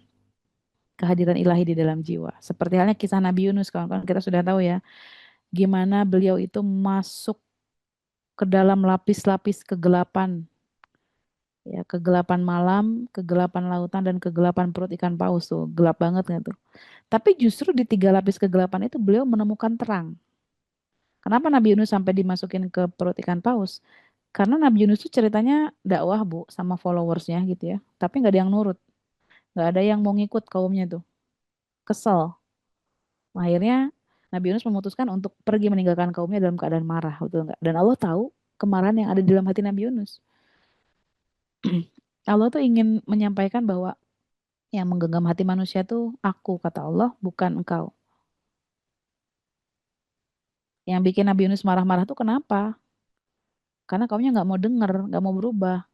kehadiran ilahi di dalam jiwa. Seperti halnya kisah Nabi Yunus, kawan-kawan kita sudah tahu ya, gimana beliau itu masuk ke dalam lapis-lapis kegelapan, ya kegelapan malam, kegelapan lautan dan kegelapan perut ikan paus tuh, gelap banget kan tuh. Tapi justru di tiga lapis kegelapan itu beliau menemukan terang. Kenapa Nabi Yunus sampai dimasukin ke perut ikan paus? Karena Nabi Yunus tuh ceritanya dakwah bu sama followersnya gitu ya, tapi nggak ada yang nurut, nggak ada yang mau ngikut kaumnya tuh, kesel. Akhirnya Nabi Yunus memutuskan untuk pergi meninggalkan kaumnya dalam keadaan marah, betul nggak? Dan Allah tahu kemarahan yang ada di dalam hati Nabi Yunus. Allah tuh ingin menyampaikan bahwa yang menggenggam hati manusia tuh aku, kata Allah, bukan engkau. Yang bikin Nabi Yunus marah-marah tuh kenapa? Karena kaumnya nggak mau dengar, nggak mau berubah.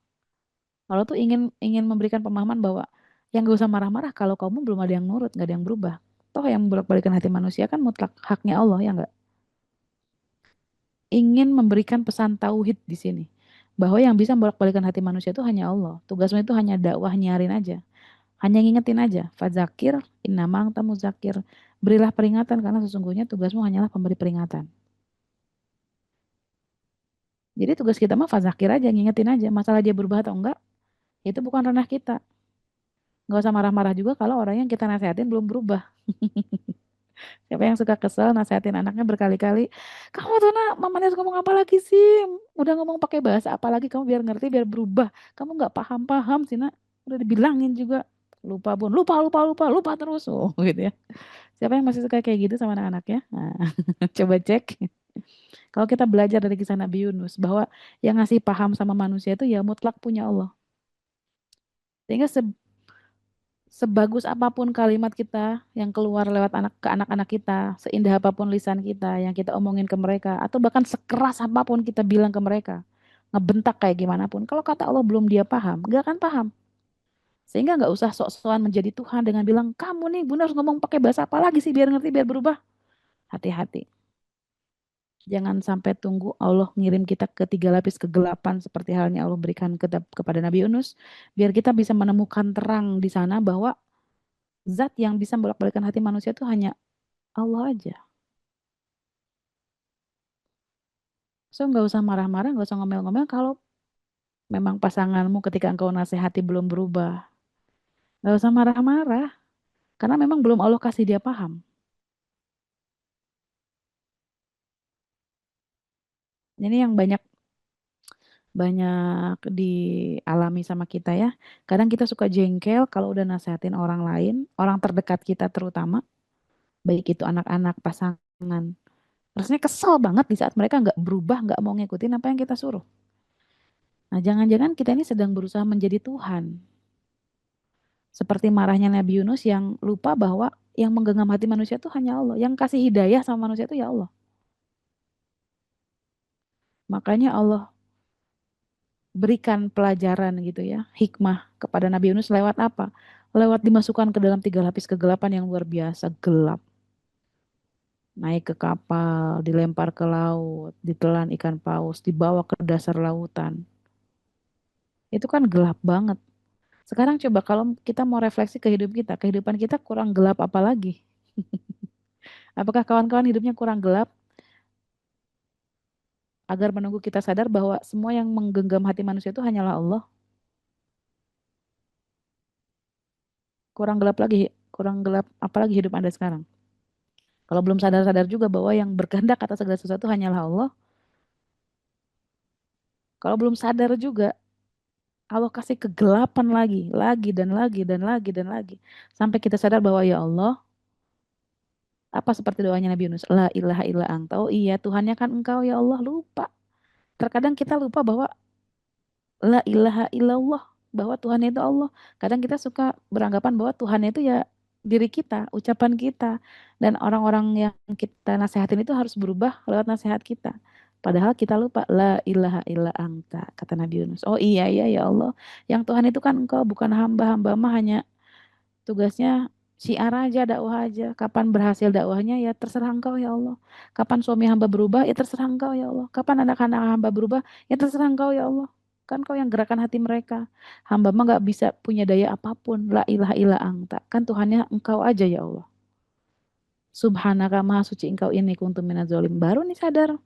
Allah tuh ingin ingin memberikan pemahaman bahwa yang gak usah marah-marah kalau kamu belum ada yang nurut, nggak ada yang berubah. Toh yang membolak-balikan hati manusia kan mutlak haknya Allah ya nggak? Ingin memberikan pesan tauhid di sini. Bahwa yang bisa membolak-balikan hati manusia itu hanya Allah. Tugasmu itu hanya dakwah nyarin aja. Hanya ngingetin aja. Fadzakir innama anta mudzakir. Berilah peringatan karena sesungguhnya tugasmu hanyalah pemberi peringatan. Jadi tugas kita mah fadzakir aja, ngingetin aja. Masalah dia berubah atau enggak, itu bukan ranah kita. Nggak usah marah-marah juga kalau orang yang kita nasehatin belum berubah. Siapa yang suka kesel nasehatin anaknya berkali-kali, kamu tuh nak, mamanya ngomong apa lagi sih? Udah ngomong pakai bahasa apa lagi kamu biar ngerti, biar berubah. Kamu nggak paham-paham sih nak. Udah dibilangin juga. Lupa bun, lupa, lupa, lupa, lupa terus. Oh gitu ya. Siapa yang masih suka kayak gitu sama anak-anaknya? Nah, coba cek. Kalau kita belajar dari kisah Nabi Yunus, bahwa yang ngasih paham sama manusia itu ya mutlak punya Allah. Sehingga sebagus apapun kalimat kita yang keluar lewat ke anak-anak kita, seindah apapun lisan kita yang kita omongin ke mereka, atau bahkan sekeras apapun kita bilang ke mereka, ngebentak kayak gimana pun, kalau kata Allah belum dia paham, gak akan paham. Sehingga nggak usah sok-sokan menjadi Tuhan dengan bilang, kamu nih bunda harus ngomong pakai bahasa apa lagi sih biar ngerti, biar berubah. Hati-hati. Jangan sampai tunggu Allah ngirim kita ke tiga lapis kegelapan seperti halnya Allah berikan kepada Nabi Yunus, biar kita bisa menemukan terang di sana bahwa zat yang bisa bolak-balikan hati manusia itu hanya Allah aja. So nggak usah marah-marah, nggak usah ngomel-ngomel kalau memang pasanganmu ketika engkau nasihati belum berubah. Nggak usah marah-marah, karena memang belum Allah kasih dia paham. Ini yang banyak banyak dialami sama kita ya. Kadang kita suka jengkel kalau udah nasehatin orang lain, orang terdekat kita terutama, baik itu anak-anak, pasangan. Rasanya kesel banget di saat mereka nggak berubah, nggak mau ngikutin apa yang kita suruh. Nah, jangan-jangan kita ini sedang berusaha menjadi Tuhan. Seperti marahnya Nabi Yunus yang lupa bahwa yang menggenggam hati manusia itu hanya Allah. Yang kasih hidayah sama manusia itu ya Allah. Makanya Allah berikan pelajaran gitu ya, hikmah kepada Nabi Yunus lewat apa? Lewat dimasukkan ke dalam 3 lapis kegelapan yang luar biasa, gelap. Naik ke kapal, dilempar ke laut, ditelan ikan paus, dibawa ke dasar lautan. Itu kan gelap banget. Sekarang coba kalau kita mau refleksi ke hidup kita, kehidupan kita kurang gelap apa lagi? Apakah kawan-kawan hidupnya kurang gelap agar menunggu kita sadar bahwa semua yang menggenggam hati manusia itu hanyalah Allah? Kurang gelap lagi, kurang gelap apalagi hidup Anda sekarang? Kalau belum sadar-sadar juga bahwa yang berkehendak atas segala sesuatu hanyalah Allah. Kalau belum sadar juga, Allah kasih kegelapan lagi dan lagi dan lagi dan lagi. Sampai kita sadar bahwa ya Allah, apa seperti doanya Nabi Yunus, la ilaha illa anta. Oh iya, Tuhannya kan engkau ya Allah, lupa. Terkadang kita lupa bahwa la ilaha illallah, bahwa Tuhan itu Allah. Kadang kita suka beranggapan bahwa Tuhan itu ya diri kita, ucapan kita. Dan orang-orang yang kita nasehatin itu harus berubah lewat nasihat kita. Padahal kita lupa la ilaha illa anta, kata Nabi Yunus. Oh iya ya Allah. Yang Tuhan itu kan engkau, bukan hamba. Hamba mah hanya tugasnya syiar aja, dakwah aja. Kapan berhasil dakwahnya ya terserah engkau ya Allah. Kapan suami hamba berubah ya terserah engkau ya Allah. Kapan anak-anak hamba berubah ya terserah engkau ya Allah. Kan kau yang gerakan hati mereka. Hamba mah gak bisa punya daya apapun. La ilaha illa anta. Kan Tuhannya engkau aja ya Allah. Subhanaka maha suci engkau ini kuntu minaz zalim. Baru nih sadar.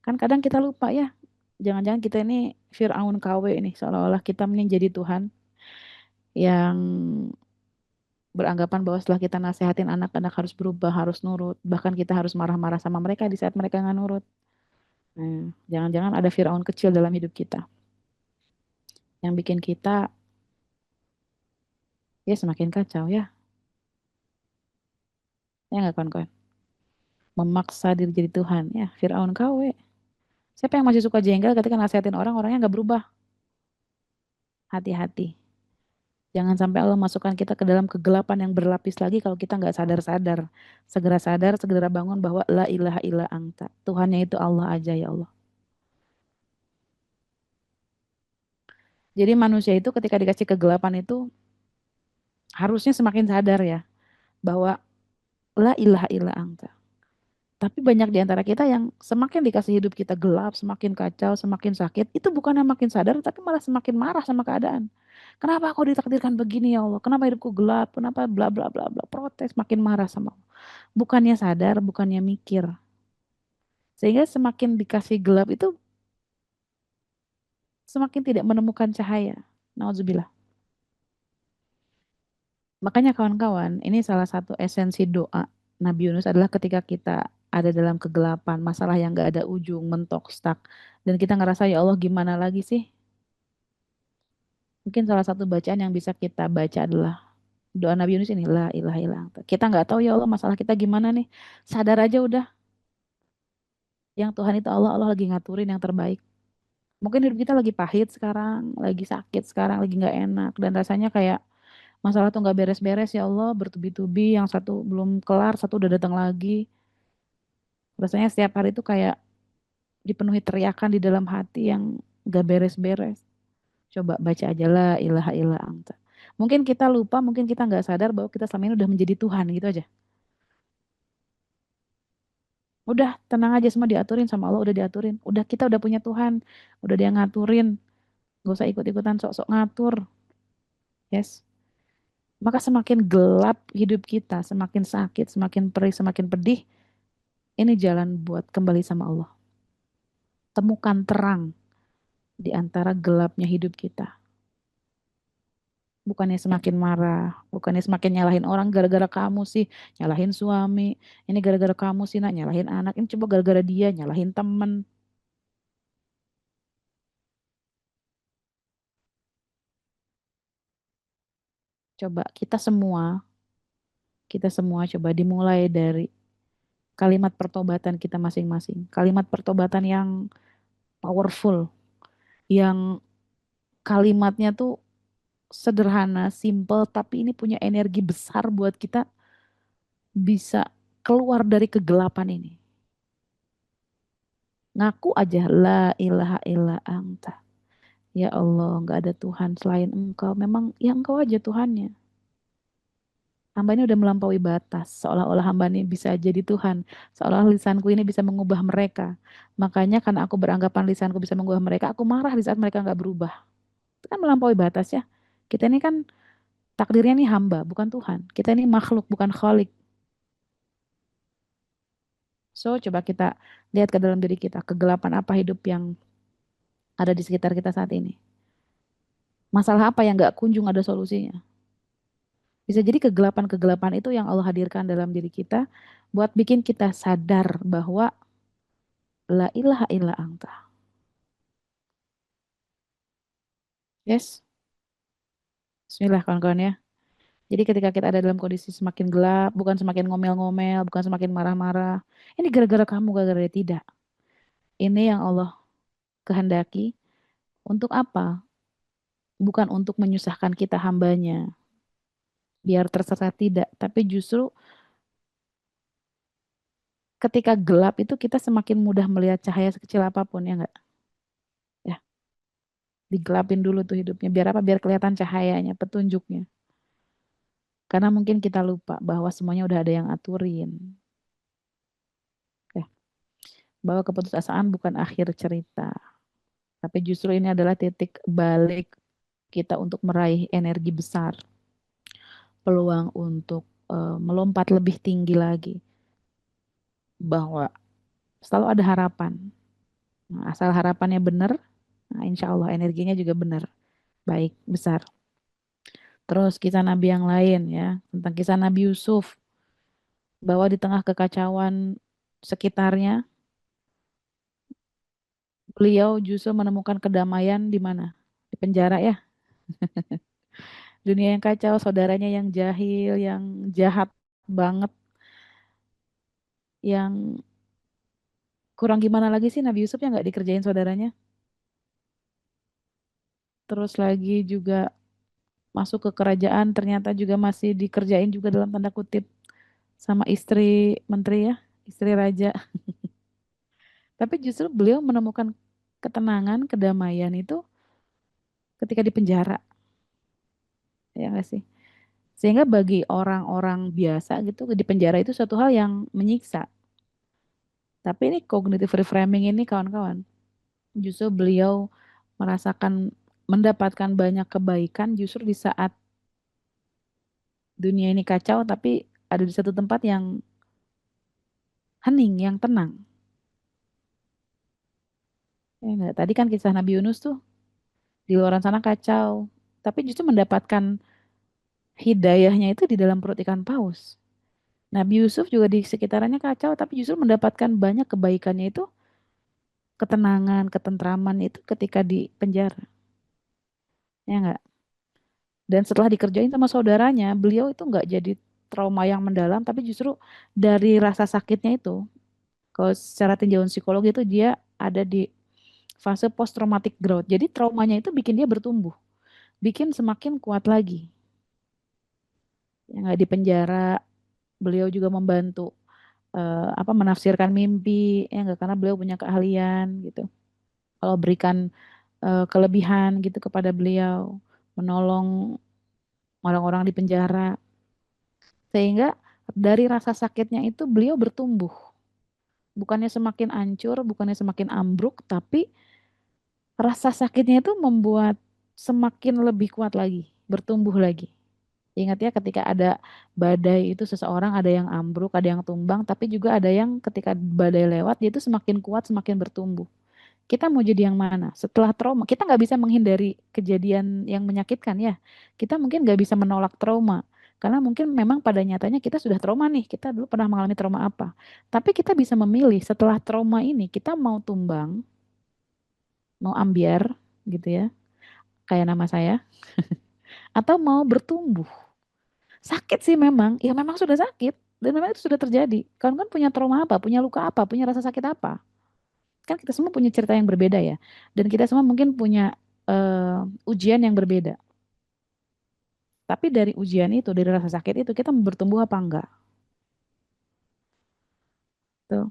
Kan kadang kita lupa ya. Jangan-jangan kita ini Fir'aun KW ini. Seolah-olah kita menjadi Tuhan yang beranggapan bahwa setelah kita nasehatin anak-anak harus berubah, harus nurut, bahkan kita harus marah-marah sama mereka di saat mereka nggak nurut. Jangan-jangan ada Firaun kecil dalam hidup kita yang bikin kita ya semakin kacau ya, ya nggak kawan-kawan? Memaksa diri jadi Tuhan ya, Firaun KW. Siapa yang masih suka jengkel ketika nasehatin orang, orangnya nggak berubah? Hati-hati. Jangan sampai Allah masukkan kita ke dalam kegelapan yang berlapis lagi kalau kita nggak sadar-sadar. Segera sadar, segera bangun bahwa la ilaha illa anta. Tuhannya itu Allah aja ya Allah. Jadi manusia itu ketika dikasih kegelapan itu harusnya semakin sadar ya bahwa la ilaha illa anta. Tapi banyak di antara kita yang semakin dikasih hidup kita gelap, semakin kacau, semakin sakit, itu bukannya makin sadar tapi malah semakin marah sama keadaan. Kenapa aku ditakdirkan begini ya Allah? Kenapa hidupku gelap? Kenapa bla bla bla bla, protes, makin marah sama Allah. Bukannya sadar, bukannya mikir. Sehingga semakin dikasih gelap itu semakin tidak menemukan cahaya. Nauzubillah. Makanya kawan-kawan, ini salah satu esensi doa Nabi Yunus adalah ketika kita ada dalam kegelapan, masalah yang gak ada ujung, mentok, stuck. Dan kita ngerasa, ya Allah gimana lagi sih? Mungkin salah satu bacaan yang bisa kita baca adalah doa Nabi Yunus ini, la ilaha illa anta. Kita nggak tahu ya Allah masalah kita gimana nih. Sadar aja udah, yang Tuhan itu Allah, Allah lagi ngaturin yang terbaik. Mungkin hidup kita lagi pahit sekarang, lagi sakit sekarang, lagi nggak enak. Dan rasanya kayak masalah tuh nggak beres-beres ya Allah, bertubi-tubi, yang satu belum kelar, satu udah datang lagi. Rasanya setiap hari itu kayak dipenuhi teriakan di dalam hati yang nggak beres-beres. Coba baca aja la ilaha illa anta. Mungkin kita lupa, mungkin kita nggak sadar bahwa kita selama ini udah menjadi Tuhan gitu aja. Udah tenang aja, semua diaturin sama Allah, udah diaturin. Udah kita udah punya Tuhan, udah dia ngaturin. Gak usah ikut-ikutan sok-sok ngatur. Yes. Maka semakin gelap hidup kita, semakin sakit, semakin perih, semakin pedih. Ini jalan buat kembali sama Allah. Temukan terang di antara gelapnya hidup kita. Bukannya semakin marah, bukannya semakin nyalahin orang gara-gara kamu sih, nyalahin suami. Ini gara-gara kamu sih nak, nyalahin anak. Ini coba gara-gara dia, nyalahin temen. Coba kita semua coba dimulai dari kalimat pertobatan kita masing-masing. Kalimat pertobatan yang powerful, yang kalimatnya tuh sederhana, simple, tapi ini punya energi besar buat kita bisa keluar dari kegelapan ini. Ngaku aja la ilaha illa anta. Ya Allah, nggak ada Tuhan selain Engkau. Memang ya Engkau aja Tuhannya. Hamba ini udah melampaui batas, seolah-olah hamba ini bisa jadi Tuhan, seolah lisanku ini bisa mengubah mereka. Makanya karena aku beranggapan lisanku bisa mengubah mereka, aku marah di saat mereka nggak berubah. Itu kan melampaui batas ya. Kita ini kan takdirnya nih hamba, bukan Tuhan. Kita ini makhluk, bukan khalik. So, coba kita lihat ke dalam diri kita, kegelapan apa hidup yang ada di sekitar kita saat ini. Masalah apa yang nggak kunjung ada solusinya. Bisa jadi kegelapan-kegelapan itu yang Allah hadirkan dalam diri kita buat bikin kita sadar bahwa la ilaha illa anta. Yes, bismillah kawan-kawan ya. Jadi ketika kita ada dalam kondisi semakin gelap, bukan semakin ngomel-ngomel, bukan semakin marah-marah. Ini gara-gara kamu, gara-gara dia. Tidak. Ini yang Allah kehendaki. Untuk apa? Bukan untuk menyusahkan kita hambanya. Biar tersesat tidak. Tapi justru ketika gelap itu kita semakin mudah melihat cahaya sekecil apapun ya enggak? Ya, digelapin dulu tuh hidupnya. Biar apa? Biar kelihatan cahayanya, petunjuknya. Karena mungkin kita lupa bahwa semuanya udah ada yang aturin. Ya, bahwa keputusasaan bukan akhir cerita. Tapi justru ini adalah titik balik kita untuk meraih energi besar. Peluang untuk melompat lebih tinggi lagi. Bahwa selalu ada harapan. Nah, asal harapannya benar, nah insya Allah energinya juga benar. Baik, besar. Terus kisah Nabi yang lain ya. Tentang kisah Nabi Yusuf. Bahwa di tengah kekacauan sekitarnya, beliau justru menemukan kedamaian di mana? Di penjara ya. Dunia yang kacau, saudaranya yang jahil, yang jahat banget, yang kurang gimana lagi sih Nabi Yusuf yang nggak dikerjain saudaranya. Terus lagi juga masuk ke kerajaan ternyata juga masih dikerjain juga dalam tanda kutip sama istri menteri ya, istri raja. Tapi justru beliau menemukan ketenangan, kedamaian itu ketika di penjara. Ya nggak sih? Sehingga bagi orang-orang biasa gitu di penjara itu suatu hal yang menyiksa. Tapi ini cognitive reframing ini kawan-kawan. Justru beliau merasakan mendapatkan banyak kebaikan justru di saat dunia ini kacau tapi ada di satu tempat yang hening, yang tenang. Ya enggak? Tadi kan kisah Nabi Yunus tuh di luar sana kacau, tapi justru mendapatkan hidayahnya itu di dalam perut ikan paus. Nabi Yusuf juga di sekitarannya kacau, tapi justru mendapatkan banyak kebaikannya itu, ketenangan, ketentraman itu ketika di penjara. Ya enggak? Dan setelah dikerjain sama saudaranya, beliau itu enggak jadi trauma yang mendalam, tapi justru dari rasa sakitnya itu, kalau secara tinjauan psikologi itu dia ada di fase post traumatic growth. Jadi traumanya itu bikin dia bertumbuh, bikin semakin kuat lagi. Ya nggak di penjara, beliau juga membantu menafsirkan mimpi, ya nggak karena beliau punya keahlian gitu. Kalau berikan kelebihan gitu kepada beliau, menolong orang-orang di penjara, sehingga dari rasa sakitnya itu beliau bertumbuh. Bukannya semakin hancur, bukannya semakin ambruk, tapi rasa sakitnya itu membuat semakin lebih kuat lagi, bertumbuh lagi. Ingat ya ketika ada badai itu seseorang ada yang ambruk, ada yang tumbang, tapi juga ada yang ketika badai lewat dia itu semakin kuat, semakin bertumbuh. Kita mau jadi yang mana? Setelah trauma, kita nggak bisa menghindari kejadian yang menyakitkan ya. Kita mungkin nggak bisa menolak trauma. Karena mungkin memang pada nyatanya kita sudah trauma nih. Kita dulu pernah mengalami trauma apa. Tapi kita bisa memilih setelah trauma ini kita mau tumbang, mau ambiar gitu ya. Kayak nama saya. Atau mau bertumbuh. Sakit sih memang, ya memang sudah sakit dan memang itu sudah terjadi. Kamu kan punya trauma apa, punya luka apa, punya rasa sakit apa? Kan kita semua punya cerita yang berbeda ya. Dan kita semua mungkin punya ujian yang berbeda. Tapi dari ujian itu, dari rasa sakit itu kita mau bertumbuh apa enggak? Tuh,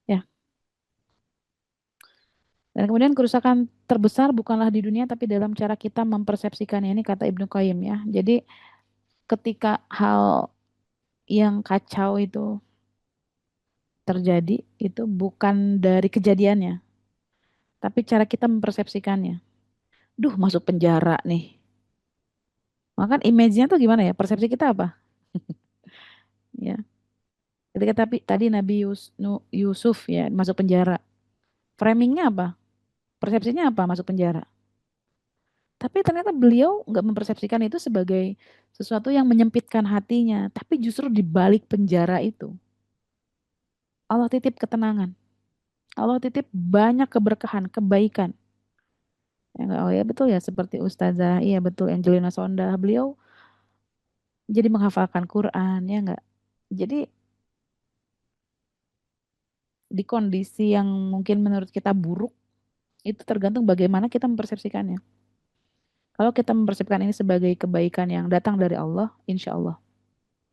ya. Dan kemudian kerusakan terbesar bukanlah di dunia tapi dalam cara kita mempersepsikannya, ini kata Ibnu Qayyim ya. Jadi ketika hal yang kacau itu terjadi itu bukan dari kejadiannya, tapi cara kita mempersepsikannya. Duh, masuk penjara nih. Maka image-nya tuh gimana ya? Persepsi kita apa? Ya. Ketika tadi Nabi Yusuf ya masuk penjara. Framingnya apa? Persepsinya apa masuk penjara? Tapi ternyata beliau nggak mempersepsikan itu sebagai sesuatu yang menyempitkan hatinya. Tapi justru di balik penjara itu, Allah titip ketenangan. Allah titip banyak keberkahan, kebaikan. Ya, oh ya betul ya, seperti Ustazah, iya betul, Angelina Sondah. Beliau jadi menghafalkan Quran, ya enggak? Jadi di kondisi yang mungkin menurut kita buruk, itu tergantung bagaimana kita mempersepsikannya. Kalau kita mempersepsikan ini sebagai kebaikan yang datang dari Allah, insya Allah,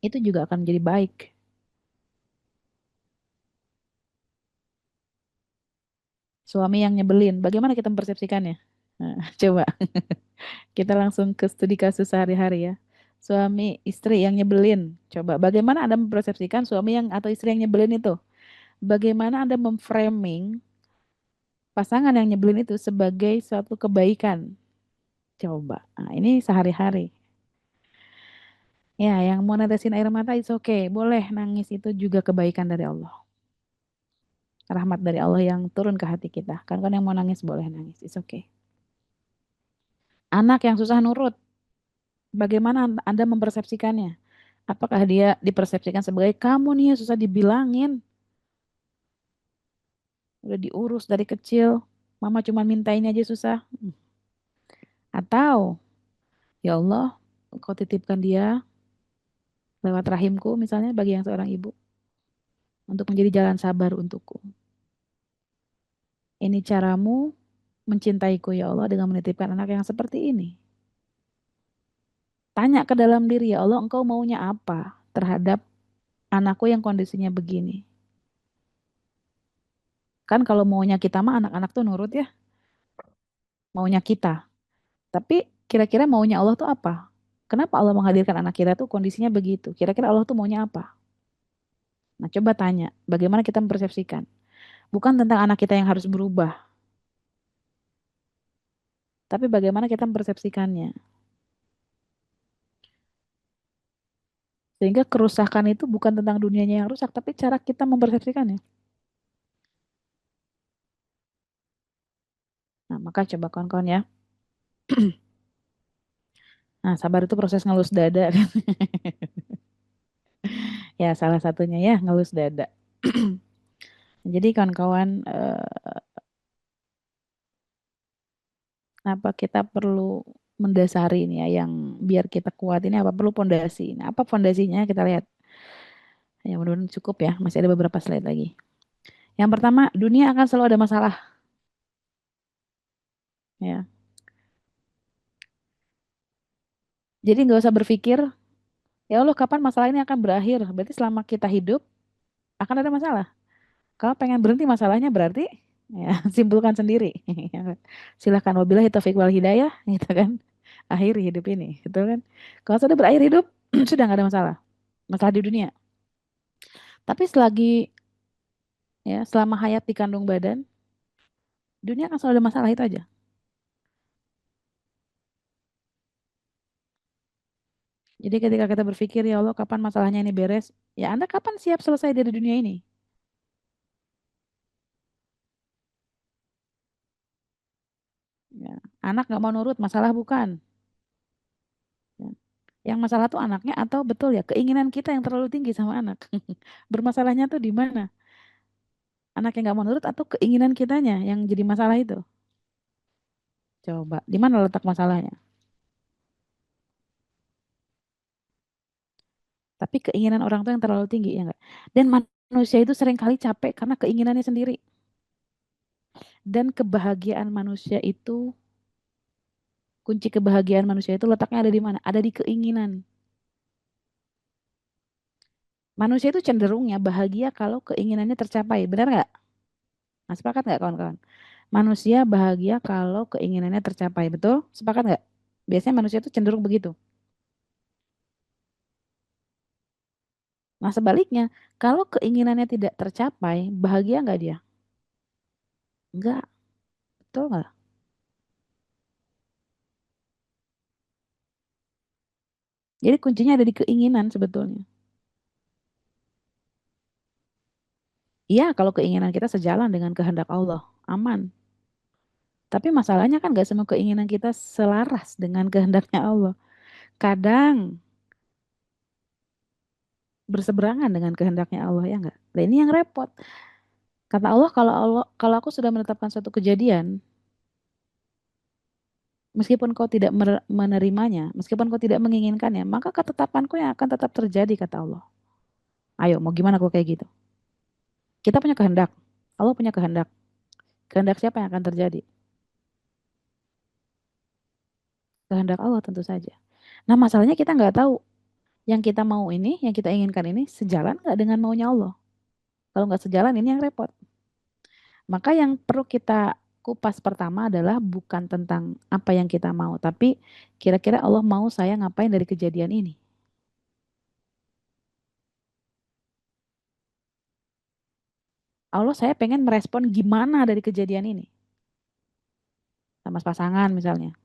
itu juga akan menjadi baik. Suami yang nyebelin, bagaimana kita mempersepsikannya? Nah, coba kita langsung ke studi kasus sehari-hari ya. Suami istri yang nyebelin, coba bagaimana Anda mempersepsikan suami yang atau istri yang nyebelin itu? Bagaimana Anda memframing pasangan yang nyebelin itu sebagai suatu kebaikan? Coba. Nah, ini sehari-hari. Ya, yang mau netesin air mata itu oke, boleh nangis itu juga kebaikan dari Allah. Rahmat dari Allah yang turun ke hati kita. Kan yang mau nangis boleh nangis, it's okay. Anak yang susah nurut, bagaimana Anda mempersepsikannya? Apakah dia dipersepsikan sebagai kamu nih ya susah dibilangin, udah diurus dari kecil, mama cuma minta ini aja susah? Atau ya Allah, Engkau titipkan dia lewat rahimku misalnya bagi yang seorang ibu untuk menjadi jalan sabar untukku. Ini caramu mencintaiku ya Allah dengan menitipkan anak yang seperti ini. Tanya ke dalam diri ya Allah, Engkau maunya apa terhadap anakku yang kondisinya begini? Kan kalau maunya kita mah anak-anak tuh nurut ya, maunya kita. Tapi kira-kira maunya Allah tuh apa? Kenapa Allah menghadirkan anak kita tuh kondisinya begitu? Kira-kira Allah tuh maunya apa? Nah, coba tanya, bagaimana kita mempersepsikan? Bukan tentang anak kita yang harus berubah, tapi bagaimana kita mempersepsikannya. Sehingga kerusakan itu bukan tentang dunianya yang rusak, tapi cara kita mempersepsikannya. Nah, maka coba kawan-kawan ya. Nah, sabar itu proses ngelus dada. Ya, salah satunya ya, ngelus dada. Jadi kawan-kawan, apa kita perlu mendasari ini ya, yang biar kita kuat ini apa perlu pondasi. Nah, apa fondasinya kita lihat. Ya, mudah-mudahan cukup ya, masih ada beberapa slide lagi. Yang pertama, dunia akan selalu ada masalah. Ya, jadi nggak usah berpikir, ya Allah kapan masalah ini akan berakhir. Berarti selama kita hidup akan ada masalah. Kalau pengen berhenti masalahnya berarti ya simpulkan sendiri. Silahkan wabillahi taufiq wal hidayah gitu kan. Akhiri hidup ini, gitu kan. Kalau sudah berakhir hidup sudah nggak ada masalah. Masalah di dunia. Tapi selama hayat di kandung badan, dunia akan selalu ada masalah itu aja. Jadi ketika kita berpikir ya Allah kapan masalahnya ini beres, ya Anda kapan siap selesai dari dunia ini? Ya. Anak nggak mau nurut, masalah bukan. Ya. Yang masalah tuh anaknya atau betul ya keinginan kita yang terlalu tinggi sama anak. Bermasalahnya tuh di mana? Anak yang nggak mau nurut atau keinginan kitanya yang jadi masalah itu? Coba, di mana letak masalahnya? Tapi keinginan orang tuh yang terlalu tinggi ya enggak? Dan manusia itu seringkali capek karena keinginannya sendiri. Dan kebahagiaan manusia itu, kunci kebahagiaan manusia itu letaknya ada di mana? Ada di keinginan. Manusia itu cenderungnya bahagia kalau keinginannya tercapai. Benar nggak? Nah, sepakat nggak kawan-kawan? Manusia bahagia kalau keinginannya tercapai. Betul? Sepakat nggak? Biasanya manusia itu cenderung begitu. Nah, sebaliknya, kalau keinginannya tidak tercapai, bahagia nggak dia? Enggak. Betul nggak? Jadi kuncinya ada di keinginan sebetulnya. Iya, kalau keinginan kita sejalan dengan kehendak Allah, aman. Tapi masalahnya kan gak semua keinginan kita selaras dengan kehendaknya Allah. Kadang berseberangan dengan kehendaknya Allah ya enggak? Nah, ini yang repot. Kata Allah, kalau aku sudah menetapkan suatu kejadian, meskipun kau tidak menerimanya, meskipun kau tidak menginginkannya, maka ketetapanku yang akan tetap terjadi kata Allah. Ayo, mau gimana kok kayak gitu? Kita punya kehendak. Allah punya kehendak. Kehendak siapa yang akan terjadi? Kehendak Allah tentu saja. Nah, masalahnya kita nggak tahu yang kita mau ini, yang kita inginkan ini sejalan nggak dengan maunya Allah. Kalau nggak sejalan ini yang repot. Maka yang perlu kita kupas pertama adalah bukan tentang apa yang kita mau, tapi kira-kira Allah mau saya ngapain dari kejadian ini. Allah saya pengen merespon gimana dari kejadian ini. Sama pasangan misalnya,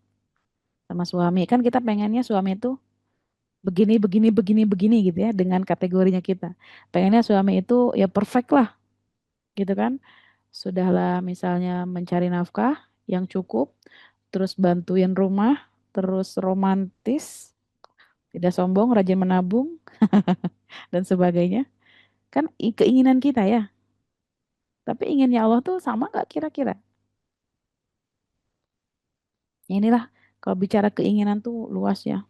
sama suami. Kan kita pengennya suami itu begini, begini, begini, begini gitu ya dengan kategorinya kita. Pengennya suami itu ya perfect lah gitu kan. Sudahlah misalnya mencari nafkah yang cukup, terus bantuin rumah, terus romantis, tidak sombong, rajin menabung, dan sebagainya. Kan keinginan kita ya. Tapi inginnya Allah tuh sama gak kira-kira? Ya inilah, kalau bicara keinginan tuh luas ya.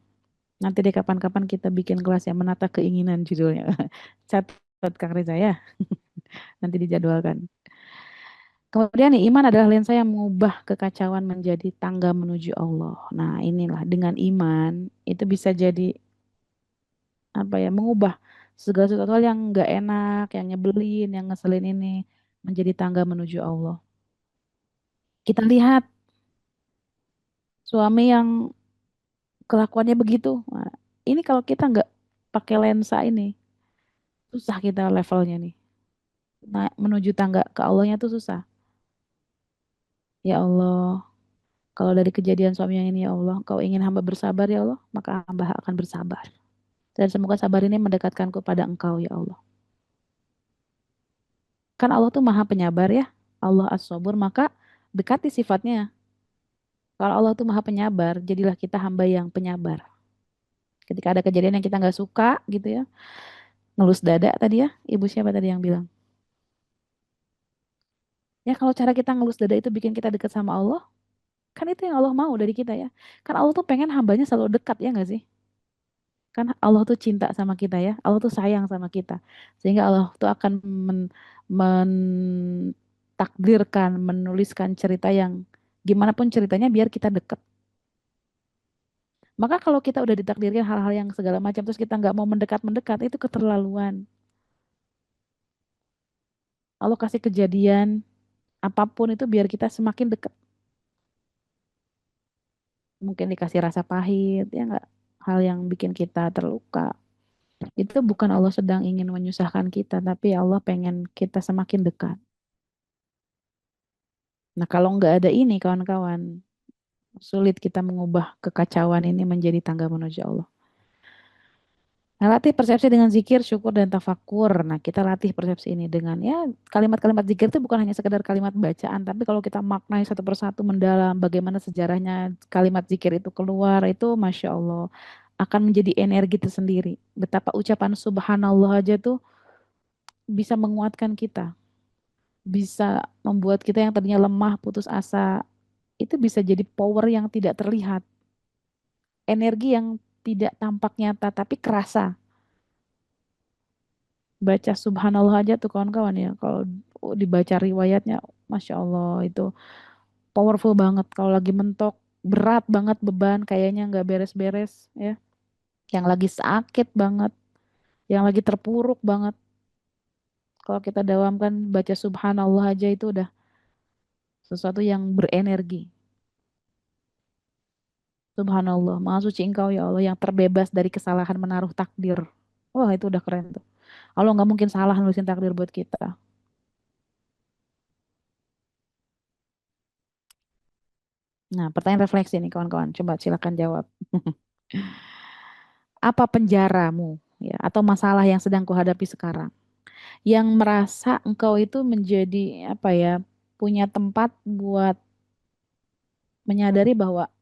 Nanti deh kapan-kapan kita bikin kelas yang menata keinginan judulnya. Catat Kang Reza ya, nanti dijadwalkan. Kemudian nih, iman adalah lensa yang mengubah kekacauan menjadi tangga menuju Allah. Nah inilah, dengan iman itu bisa jadi apa ya, mengubah segala sesuatu hal yang nggak enak, yang nyebelin, yang ngeselin ini menjadi tangga menuju Allah. Kita lihat suami yang kelakuannya begitu. Nah, ini kalau kita nggak pakai lensa ini, susah kita levelnya nih. Nah, menuju tangga ke Allahnya tuh susah. Ya Allah, kalau dari kejadian suami yang ini ya Allah, kau ingin hamba bersabar ya Allah, maka hamba akan bersabar. Dan semoga sabar ini mendekatkanku pada Engkau ya Allah. Kan Allah tuh maha penyabar ya. Allah as-sabur, maka dekati sifatnya. Kalau Allah tuh maha penyabar, jadilah kita hamba yang penyabar. Ketika ada kejadian yang kita nggak suka gitu ya, ngelus dada tadi ya, ibu siapa tadi yang bilang? Ya kalau cara kita ngelus dada itu bikin kita dekat sama Allah, kan itu yang Allah mau dari kita ya. Kan Allah tuh pengen hambanya selalu dekat ya nggak sih? Kan Allah tuh cinta sama kita ya, Allah tuh sayang sama kita. Sehingga Allah tuh akan mentakdirkan, menuliskan cerita yang gimana pun ceritanya biar kita dekat. Maka kalau kita udah ditakdirkan hal-hal yang segala macam terus kita nggak mau mendekat-mendekat itu keterlaluan. Allah kasih kejadian apapun itu biar kita semakin dekat. Mungkin dikasih rasa pahit ya nggak, hal yang bikin kita terluka. Itu bukan Allah sedang ingin menyusahkan kita, tapi Allah pengen kita semakin dekat. Nah kalau nggak ada ini kawan-kawan, sulit kita mengubah kekacauan ini menjadi tangga menuju Allah. Nah, latih persepsi dengan zikir, syukur, dan tafakur. Nah, kita latih persepsi ini dengan ya kalimat-kalimat zikir itu bukan hanya sekedar kalimat bacaan, tapi kalau kita maknai satu persatu mendalam, bagaimana sejarahnya kalimat zikir itu keluar, itu Masya Allah akan menjadi energi tersendiri. Betapa ucapan subhanallah aja tuh bisa menguatkan kita, bisa membuat kita yang tadinya lemah, putus asa, itu bisa jadi power yang tidak terlihat, energi yang tidak tampak nyata, tapi kerasa. Baca subhanallah aja tuh kawan-kawan ya. Kalau dibaca riwayatnya, Masya Allah itu powerful banget. Kalau lagi mentok, berat banget beban, kayaknya nggak beres-beres ya. Yang lagi sakit banget, yang lagi terpuruk banget. Kalau kita dawamkan baca subhanallah aja itu udah sesuatu yang berenergi. Subhanallah, Maha Suci Engkau ya Allah yang terbebas dari kesalahan menaruh takdir. Wah itu udah keren tuh. Allah nggak mungkin salah nulisin takdir buat kita. Nah, pertanyaan refleksi nih kawan-kawan. Coba silakan jawab. Apa penjaramu ya atau masalah yang sedang kuhadapi sekarang? Yang merasa engkau itu menjadi apa ya, punya tempat buat menyadari bahwa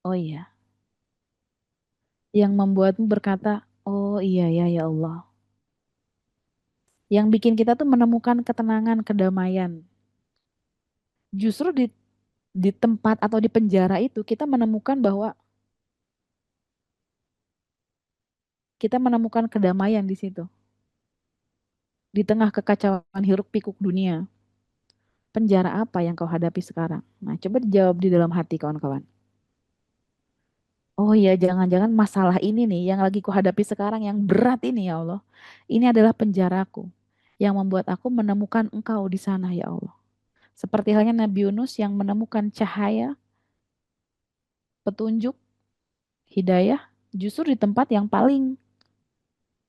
oh iya, yang membuatmu berkata, "Oh iya ya ya Allah." Yang bikin kita tuh menemukan ketenangan, kedamaian. Justru di tempat atau di penjara itu kita menemukan bahwa kita menemukan kedamaian di situ. Di tengah kekacauan hiruk pikuk dunia. Penjara apa yang kau hadapi sekarang? Nah, coba dijawab di dalam hati kawan-kawan. Oh iya, jangan-jangan masalah ini nih yang lagi kuhadapi sekarang yang berat ini ya Allah. Ini adalah penjaraku yang membuat aku menemukan Engkau di sana ya Allah. Seperti halnya Nabi Yunus yang menemukan cahaya, petunjuk, hidayah justru di tempat yang paling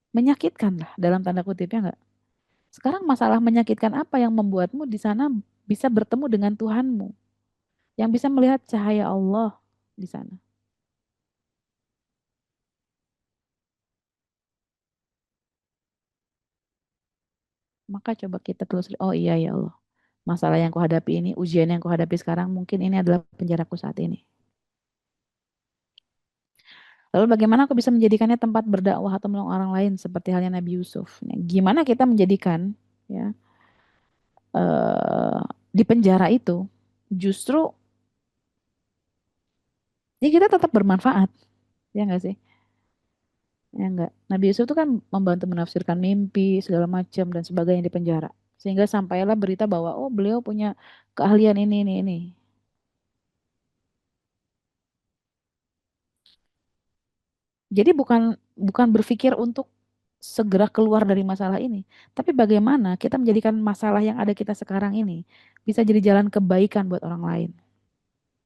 menyakitkan lah dalam tanda kutip ya enggak. Sekarang masalah menyakitkan apa yang membuatmu di sana bisa bertemu dengan Tuhanmu, yang bisa melihat cahaya Allah di sana. Maka coba kita terus, oh iya ya Allah, masalah yang kuhadapi ini, ujian yang kuhadapi sekarang, mungkin ini adalah penjaraku saat ini. Lalu bagaimana aku bisa menjadikannya tempat berdakwah atau menolong orang lain seperti halnya Nabi Yusuf? Nah, gimana kita menjadikan ya eh, di penjara itu justru ya kita tetap bermanfaat, ya enggak sih? Ya enggak. Nabi Yusuf itu kan membantu menafsirkan mimpi segala macam dan sebagainya di penjara. Sehingga sampailah berita bahwa oh beliau punya keahlian ini. Jadi bukan bukan berpikir untuk segera keluar dari masalah ini, tapi bagaimana kita menjadikan masalah yang ada kita sekarang ini bisa jadi jalan kebaikan buat orang lain.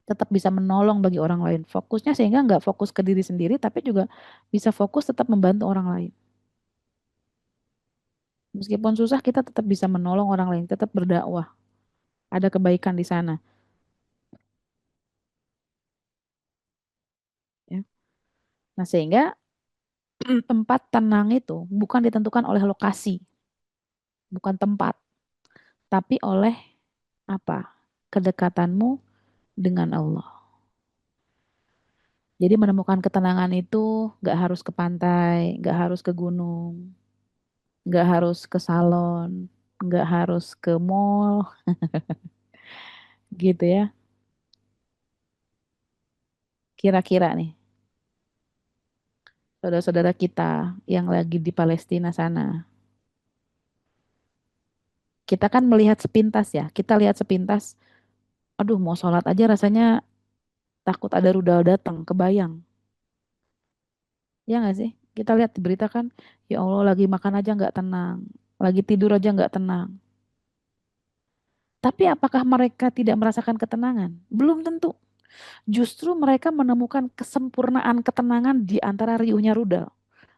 Tetap bisa menolong bagi orang lain. Fokusnya sehingga nggak fokus ke diri sendiri, tapi juga bisa fokus tetap membantu orang lain. Meskipun susah, kita tetap bisa menolong orang lain, tetap berdakwah. Ada kebaikan di sana. Ya. Nah, sehingga tempat tenang itu bukan ditentukan oleh lokasi, bukan tempat, tapi oleh apa? Kedekatanmu dengan Allah. Jadi menemukan ketenangan itu gak harus ke pantai, gak harus ke gunung, gak harus ke salon, gak harus ke mall, gitu ya. Kira-kira nih, saudara-saudara kita yang lagi di Palestina sana, kita kan melihat sepintas ya, kita lihat sepintas, aduh mau sholat aja rasanya takut ada rudal datang, kebayang. Ya nggak sih? Kita lihat di berita kan, ya Allah lagi makan aja nggak tenang, lagi tidur aja nggak tenang. Tapi apakah mereka tidak merasakan ketenangan? Belum tentu. Justru mereka menemukan kesempurnaan ketenangan di antara riuhnya rudal.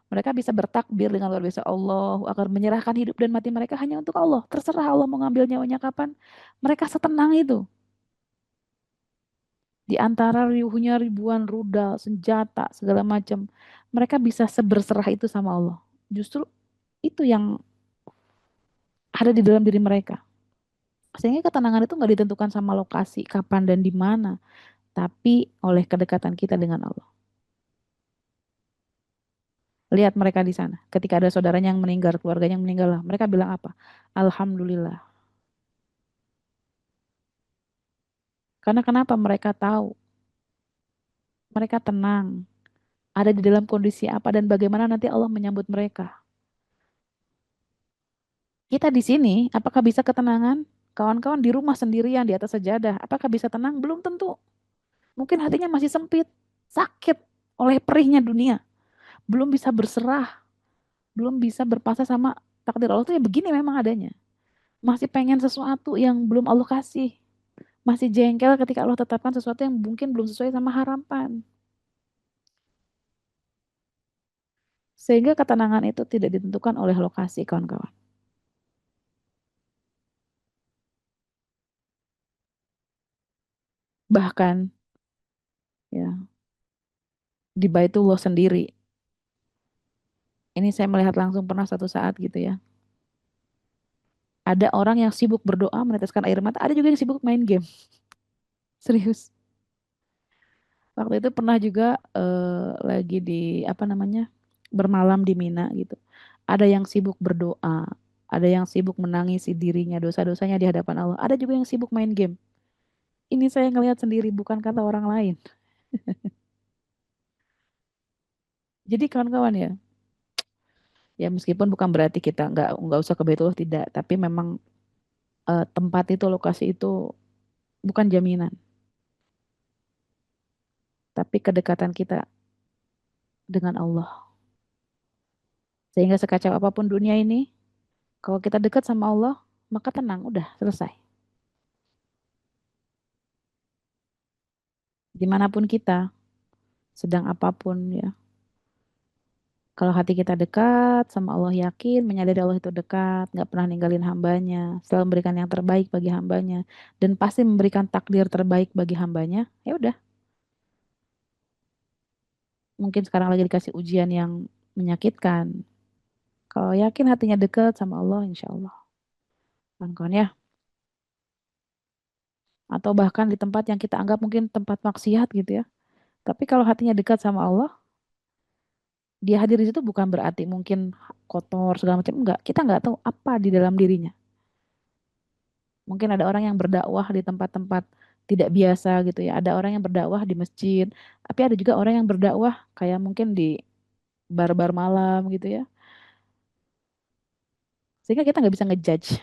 Mereka bisa bertakbir dengan luar biasa, Allah akan menyerahkan hidup dan mati mereka hanya untuk Allah. Terserah Allah mau ngambil nyawanya kapan. Mereka setenang itu. Di antara riuhnya ribuan rudal, senjata, segala macam. Mereka bisa seberserah itu sama Allah. Justru itu yang ada di dalam diri mereka. Sehingga ketenangan itu nggak ditentukan sama lokasi, kapan dan di mana, tapi oleh kedekatan kita dengan Allah. Lihat mereka di sana. Ketika ada saudaranya yang meninggal, keluarganya yang meninggal lah. Mereka bilang apa? Alhamdulillah. Karena kenapa? Mereka tahu. Mereka tenang. Ada di dalam kondisi apa dan bagaimana nanti Allah menyambut mereka. Kita di sini, apakah bisa ketenangan? Kawan-kawan di rumah sendirian di atas sajadah, apakah bisa tenang? Belum tentu. Mungkin hatinya masih sempit, sakit oleh perihnya dunia, belum bisa berserah, belum bisa berpasrah sama takdir Allah tuh ya begini memang adanya. Masih pengen sesuatu yang belum Allah kasih. Masih jengkel ketika Allah tetapkan sesuatu yang mungkin belum sesuai sama harapan. Sehingga ketenangan itu tidak ditentukan oleh lokasi, kawan-kawan. Bahkan ya di Baitullah sendiri. Ini saya melihat langsung pernah satu saat gitu ya. Ada orang yang sibuk berdoa, meneteskan air mata. Ada juga yang sibuk main game. Serius. Waktu itu pernah juga lagi di apa namanya bermalam di Mina gitu. Ada yang sibuk berdoa, ada yang sibuk menangisi dirinya, dosa-dosanya di hadapan Allah. Ada juga yang sibuk main game. Ini saya ngelihat sendiri, bukan kata orang lain. Jadi kawan-kawan ya, ya meskipun bukan berarti kita nggak usah ke Baitullah tidak, tapi memang tempat itu, lokasi itu bukan jaminan, tapi kedekatan kita dengan Allah. Sehingga sekacau apapun dunia ini, kalau kita dekat sama Allah, maka tenang, udah selesai. Dimanapun kita, sedang apapun ya. Kalau hati kita dekat sama Allah, yakin, menyadari Allah itu dekat, nggak pernah ninggalin hambanya, selalu memberikan yang terbaik bagi hambanya, dan pasti memberikan takdir terbaik bagi hambanya, ya udah. Mungkin sekarang lagi dikasih ujian yang menyakitkan. Kalau yakin hatinya dekat sama Allah, insya Allah. Kawan-kawan ya. Atau bahkan di tempat yang kita anggap mungkin tempat maksiat gitu ya. Tapi kalau hatinya dekat sama Allah, dia hadir di situ bukan berarti mungkin kotor segala macam. Enggak, kita nggak tahu apa di dalam dirinya. Mungkin ada orang yang berdakwah di tempat-tempat tidak biasa gitu ya. Ada orang yang berdakwah di masjid, tapi ada juga orang yang berdakwah kayak mungkin di bar-bar malam gitu ya. Sehingga kita nggak bisa ngejudge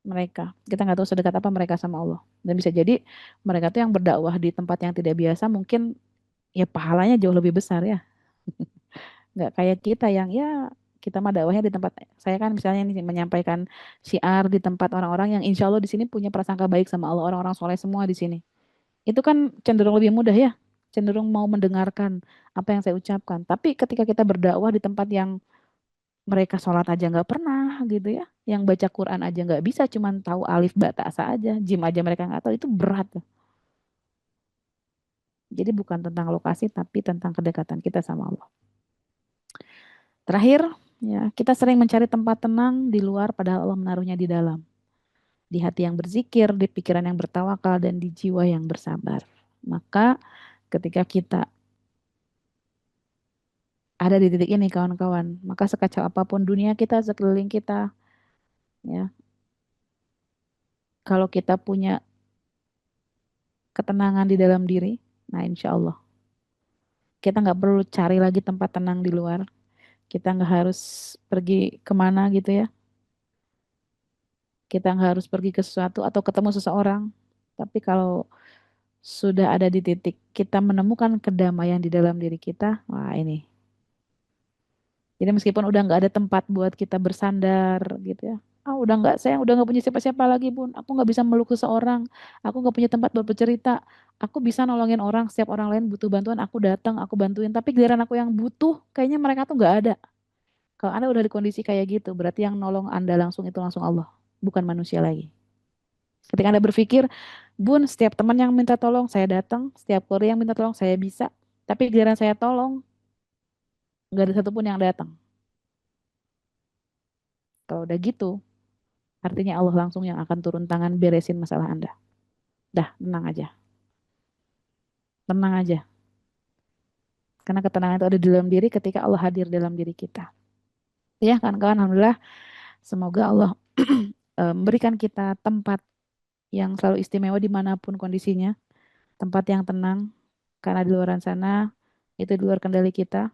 mereka. Kita nggak tahu sedekat apa mereka sama Allah. Dan bisa jadi mereka tuh yang berdakwah di tempat yang tidak biasa mungkin ya pahalanya jauh lebih besar ya. Nggak kayak kita yang ya kita mah dakwahnya di tempat saya kan misalnya ini menyampaikan syiar di tempat orang-orang yang insya Allah di sini punya prasangka baik sama Allah, orang-orang soleh semua di sini. Itu kan cenderung lebih mudah ya, cenderung mau mendengarkan apa yang saya ucapkan. Tapi ketika kita berdakwah di tempat yang mereka sholat aja nggak pernah gitu ya, yang baca Quran aja nggak bisa, cuman tahu alif ba ta sa aja, jim aja mereka nggak tahu, itu berat. Jadi bukan tentang lokasi, tapi tentang kedekatan kita sama Allah. Terakhir, ya kita sering mencari tempat tenang di luar, padahal Allah menaruhnya di dalam. Di hati yang berzikir, di pikiran yang bertawakal, dan di jiwa yang bersabar. Maka ketika kita ada di titik ini kawan-kawan, maka sekacau apapun dunia kita, sekeliling kita, ya, kalau kita punya ketenangan di dalam diri, nah insya Allah kita nggak perlu cari lagi tempat tenang di luar. Kita nggak harus pergi kemana gitu ya. Kita nggak harus pergi ke sesuatu atau ketemu seseorang. Tapi kalau sudah ada di titik kita menemukan kedamaian di dalam diri kita, wah ini. Jadi meskipun udah nggak ada tempat buat kita bersandar gitu ya. Ah udah nggak, saya udah nggak punya siapa-siapa lagi bun. Aku nggak bisa meluk seseorang. Aku nggak punya tempat buat bercerita. Aku bisa nolongin orang. Setiap orang lain butuh bantuan, aku datang, aku bantuin. Tapi giliran aku yang butuh, kayaknya mereka tuh nggak ada. Kalau Anda udah di kondisi kayak gitu, berarti yang nolong Anda langsung itu langsung Allah, bukan manusia lagi. Ketika Anda berpikir, bun, setiap teman yang minta tolong, saya datang. Setiap keluarga yang minta tolong, saya bisa. Tapi giliran saya tolong, nggak ada satupun yang datang. Kalau udah gitu, artinya Allah langsung yang akan turun tangan beresin masalah Anda. Dah, tenang aja. Tenang aja. Karena ketenangan itu ada di dalam diri ketika Allah hadir dalam diri kita. Ya kan kawan, Alhamdulillah. Semoga Allah memberikan kita tempat yang selalu istimewa dimanapun kondisinya. Tempat yang tenang. Karena di luar sana, itu di luar kendali kita.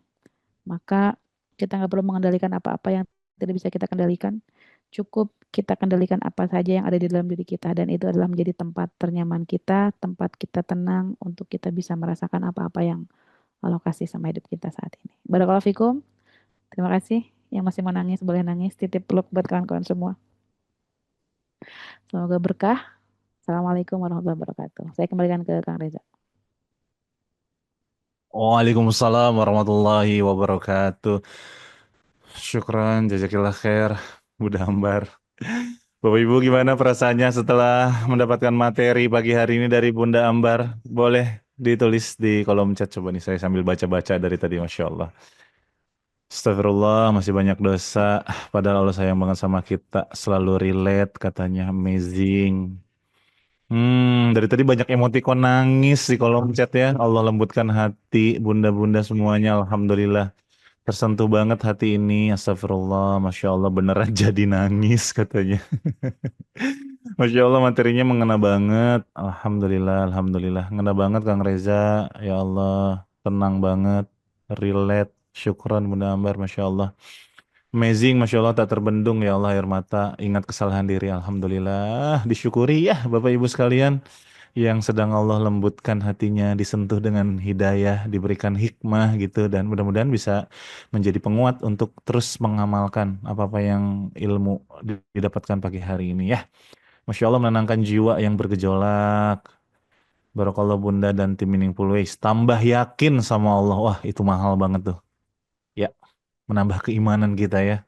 Maka kita nggak perlu mengendalikan apa-apa yang tidak bisa kita kendalikan. Cukup kita kendalikan apa saja yang ada di dalam diri kita dan itu adalah menjadi tempat ternyaman kita, tempat kita tenang untuk kita bisa merasakan apa-apa yang Allah kasih sama hidup kita saat ini. Barakallahu fikum. Terima kasih. Yang masih mau nangis boleh nangis. Titip peluk buat kawan-kawan semua. Semoga berkah. Assalamualaikum warahmatullahi wabarakatuh. Saya kembalikan ke Kang Reza. Waalaikumsalam warahmatullahi wabarakatuh. Syukran, jazakillah khair, Bunda Ambar. Bapak Ibu gimana perasaannya setelah mendapatkan materi pagi hari ini dari Bunda Ambar? Boleh ditulis di kolom chat coba nih, saya sambil baca-baca dari tadi, Masya Allah. Astagfirullah, masih banyak dosa. Padahal Allah sayang banget sama kita, selalu relate katanya, amazing. Dari tadi banyak emotikon nangis di kolom chat ya. Allah lembutkan hati bunda-bunda semuanya, Alhamdulillah. Tersentuh banget hati ini, astagfirullah, Masya Allah beneran jadi nangis katanya. Masya Allah materinya mengena banget, Alhamdulillah, Alhamdulillah. Ngena banget Kang Reza, ya Allah, tenang banget, relate, syukron Bunda Ambar, Masya Allah. Amazing, Masya Allah tak terbendung ya Allah air mata, ingat kesalahan diri, Alhamdulillah. Disyukuri ya Bapak Ibu sekalian yang sedang Allah lembutkan hatinya, disentuh dengan hidayah, diberikan hikmah gitu, dan mudah-mudahan bisa menjadi penguat untuk terus mengamalkan apa-apa yang ilmu didapatkan pagi hari ini ya. Masya Allah menenangkan jiwa yang bergejolak. Barakallah Bunda dan tim Meaningful Ways. Tambah yakin sama Allah. Wah itu mahal banget tuh. Ya, menambah keimanan kita ya.